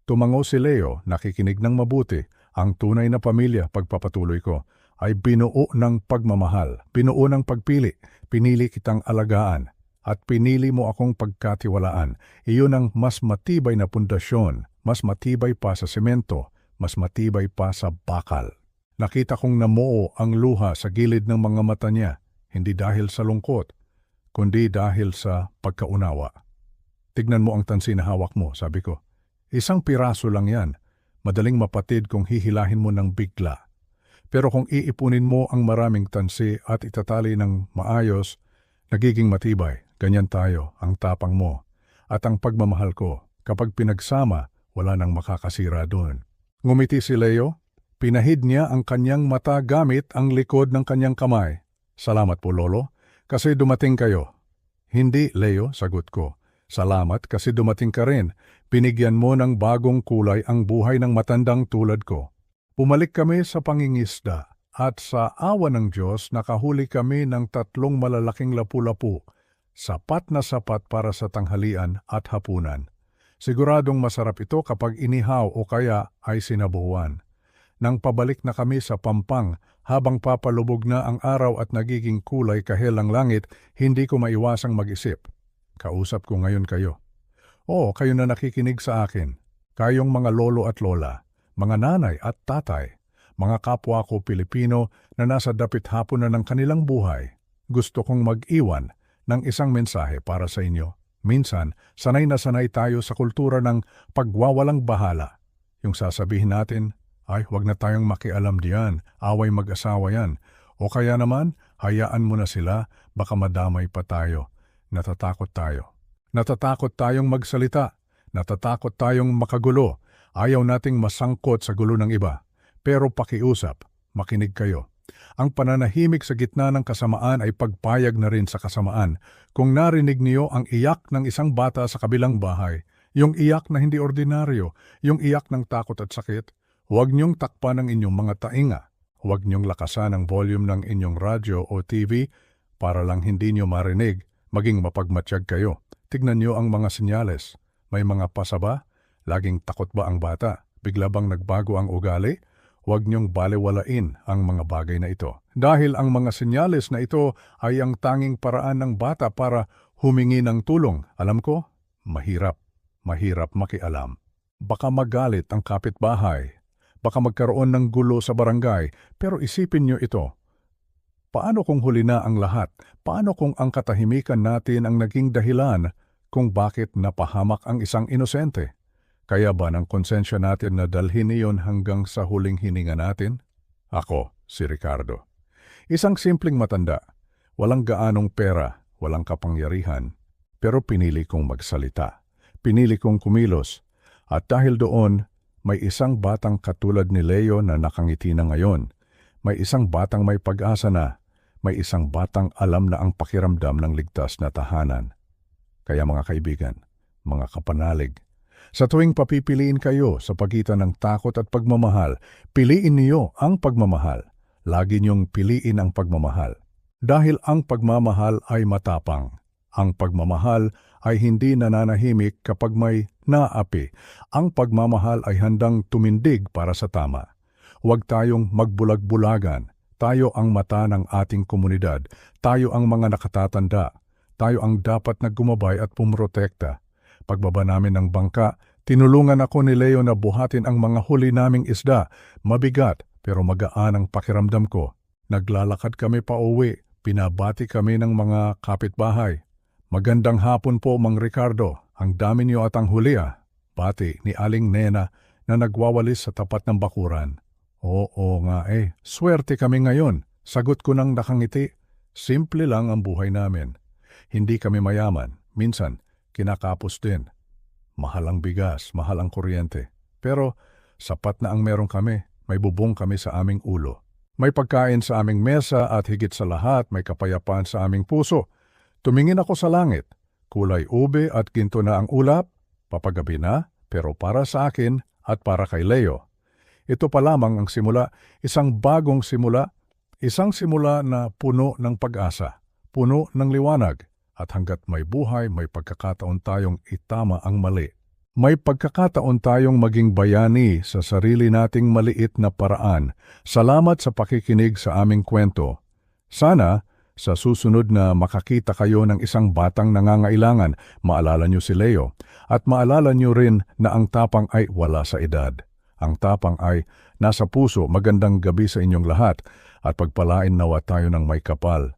Tumango si Leo, nakikinig ng mabuti. Ang tunay na pamilya, pagpapatuloy ko, ay binuo ng pagmamahal, binuo ng pagpili, pinili kitang alagaan. At pinili mo akong pagkatiwalaan. Iyon ang mas matibay na pundasyon, mas matibay pa sa semento, mas matibay pa sa bakal. Nakita kong namuo ang luha sa gilid ng mga mata niya, hindi dahil sa lungkot, kundi dahil sa pagkaunawa. Tignan mo ang tansi na hawak mo, sabi ko. 1 piraso lang yan, madaling mapatid kung hihilahin mo ng bigla. Pero kung iipunin mo ang maraming tansi at itatali ng maayos, nagiging matibay. Ganyan tayo, ang tapang mo at ang pagmamahal ko. Kapag pinagsama, wala nang makakasira doon. Ngumiti si Leo. Pinahid niya ang kanyang mata gamit ang likod ng kanyang kamay. Salamat po, Lolo, kasi dumating kayo. Hindi, Leo, sagot ko. Salamat kasi dumating ka rin. Binigyan mo ng bagong kulay ang buhay ng matandang tulad ko. Pumalik kami sa pangingisda at sa awa ng Diyos nakahuli kami ng 3 malalaking lapu-lapu. Sapat na sapat para sa tanghalian at hapunan. Siguradong masarap ito kapag inihaw o kaya ay sinabuhan. Nang pabalik na kami sa Pampang, habang papalubog na ang araw at nagiging kulay kahel ang langit, hindi ko maiwasang mag-isip. Kausap ko ngayon kayo. Oo, kayo na nakikinig sa akin. Kayong mga lolo at lola, mga nanay at tatay, mga kapwa ko Pilipino na nasa dapit hapon na ng kanilang buhay. Gusto kong mag-iwan ng isang mensahe para sa inyo. Minsan, sanay na sanay tayo sa kultura ng pagwawalang bahala. Yung sasabihin natin, ay, huwag na tayong makialam diyan, away mag-asawa yan. O kaya naman, hayaan mo na sila, baka madamay pa tayo. Natatakot tayo. Natatakot tayong magsalita. Natatakot tayong makagulo. Ayaw nating masangkot sa gulo ng iba. Pero pakiusap, makinig kayo. Ang pananahimik sa gitna ng kasamaan ay pagpayag na rin sa kasamaan. Kung narinig niyo ang iyak ng isang bata sa kabilang bahay, yung iyak na hindi ordinaryo, yung iyak ng takot at sakit, huwag niyong takpan ang inyong mga tainga. Huwag niyong lakasan ang volume ng inyong radyo o TV para lang hindi niyo marinig, maging mapagmatsyag kayo. Tignan niyo ang mga senyales. May mga pasaba? Laging takot ba ang bata? Bigla bang nagbago ang ugali? Huwag niyong balewalain ang mga bagay na ito. Dahil ang mga senyales na ito ay ang tanging paraan ng bata para humingi ng tulong. Alam ko, mahirap makialam. Baka magalit ang kapitbahay. Baka magkaroon ng gulo sa barangay, pero isipin niyo ito. Paano kung huli na ang lahat? Paano kung ang katahimikan natin ang naging dahilan kung bakit napahamak ang isang inosente? Kaya ba ng konsensya natin na dalhin iyon hanggang sa huling hininga natin? Ako, si Ricardo. Isang simpleng matanda. Walang gaanong pera, walang kapangyarihan. Pero pinili kong magsalita. Pinili kong kumilos. At dahil doon, may isang batang katulad ni Leo na nakangiti na ngayon. May isang batang may pag-asa na. May isang batang alam na ang pakiramdam ng ligtas na tahanan. Kaya mga kaibigan, mga kapanalig, sa tuwing papipiliin kayo sa pagitan ng takot at pagmamahal, piliin niyo ang pagmamahal. Lagi niyong piliin ang pagmamahal. Dahil ang pagmamahal ay matapang. Ang pagmamahal ay hindi nananahimik kapag may naapi. Ang pagmamahal ay handang tumindig para sa tama. Huwag tayong magbulag-bulagan. Tayo ang mata ng ating komunidad. Tayo ang mga nakatatanda. Tayo ang dapat na gumabay at pumrotekta. Pagbaba namin ng bangka, tinulungan ako ni Leo na buhatin ang mga huli naming isda. Mabigat pero magaan ang pakiramdam ko. Naglalakad kami pa uwi. Pinabati kami ng mga kapitbahay. Magandang hapon po, Mang Ricardo. Ang dami niyo at ang huli ah. Bati ni Aling Nena na nagwawalis sa tapat ng bakuran. Oo nga swerte kami ngayon. Sagot ko nang nakangiti. Simple lang ang buhay namin. Hindi kami mayaman. Minsan, kinakapos din. Mahal ang bigas, mahal ang kuryente. Pero sapat na ang meron kami. May bubong kami sa aming ulo. May pagkain sa aming mesa at higit sa lahat may kapayapaan sa aming puso. Tumingin ako sa langit. Kulay ube at ginto na ang ulap. Papagabi na, pero para sa akin at para kay Leo. Ito pa lamang ang simula, isang bagong simula, isang simula na puno ng pag-asa, puno ng liwanag. At hanggat may buhay, may pagkakataon tayong itama ang mali. May pagkakataon tayong maging bayani sa sarili nating maliit na paraan. Salamat sa pakikinig sa aming kwento. Sana, sa susunod na makakita kayo ng isang batang nangangailangan, maalala niyo si Leo. At maalala niyo rin na ang tapang ay wala sa edad. Ang tapang ay nasa puso. Magandang gabi sa inyong lahat at pagpalain nawa tayo ng may kapal.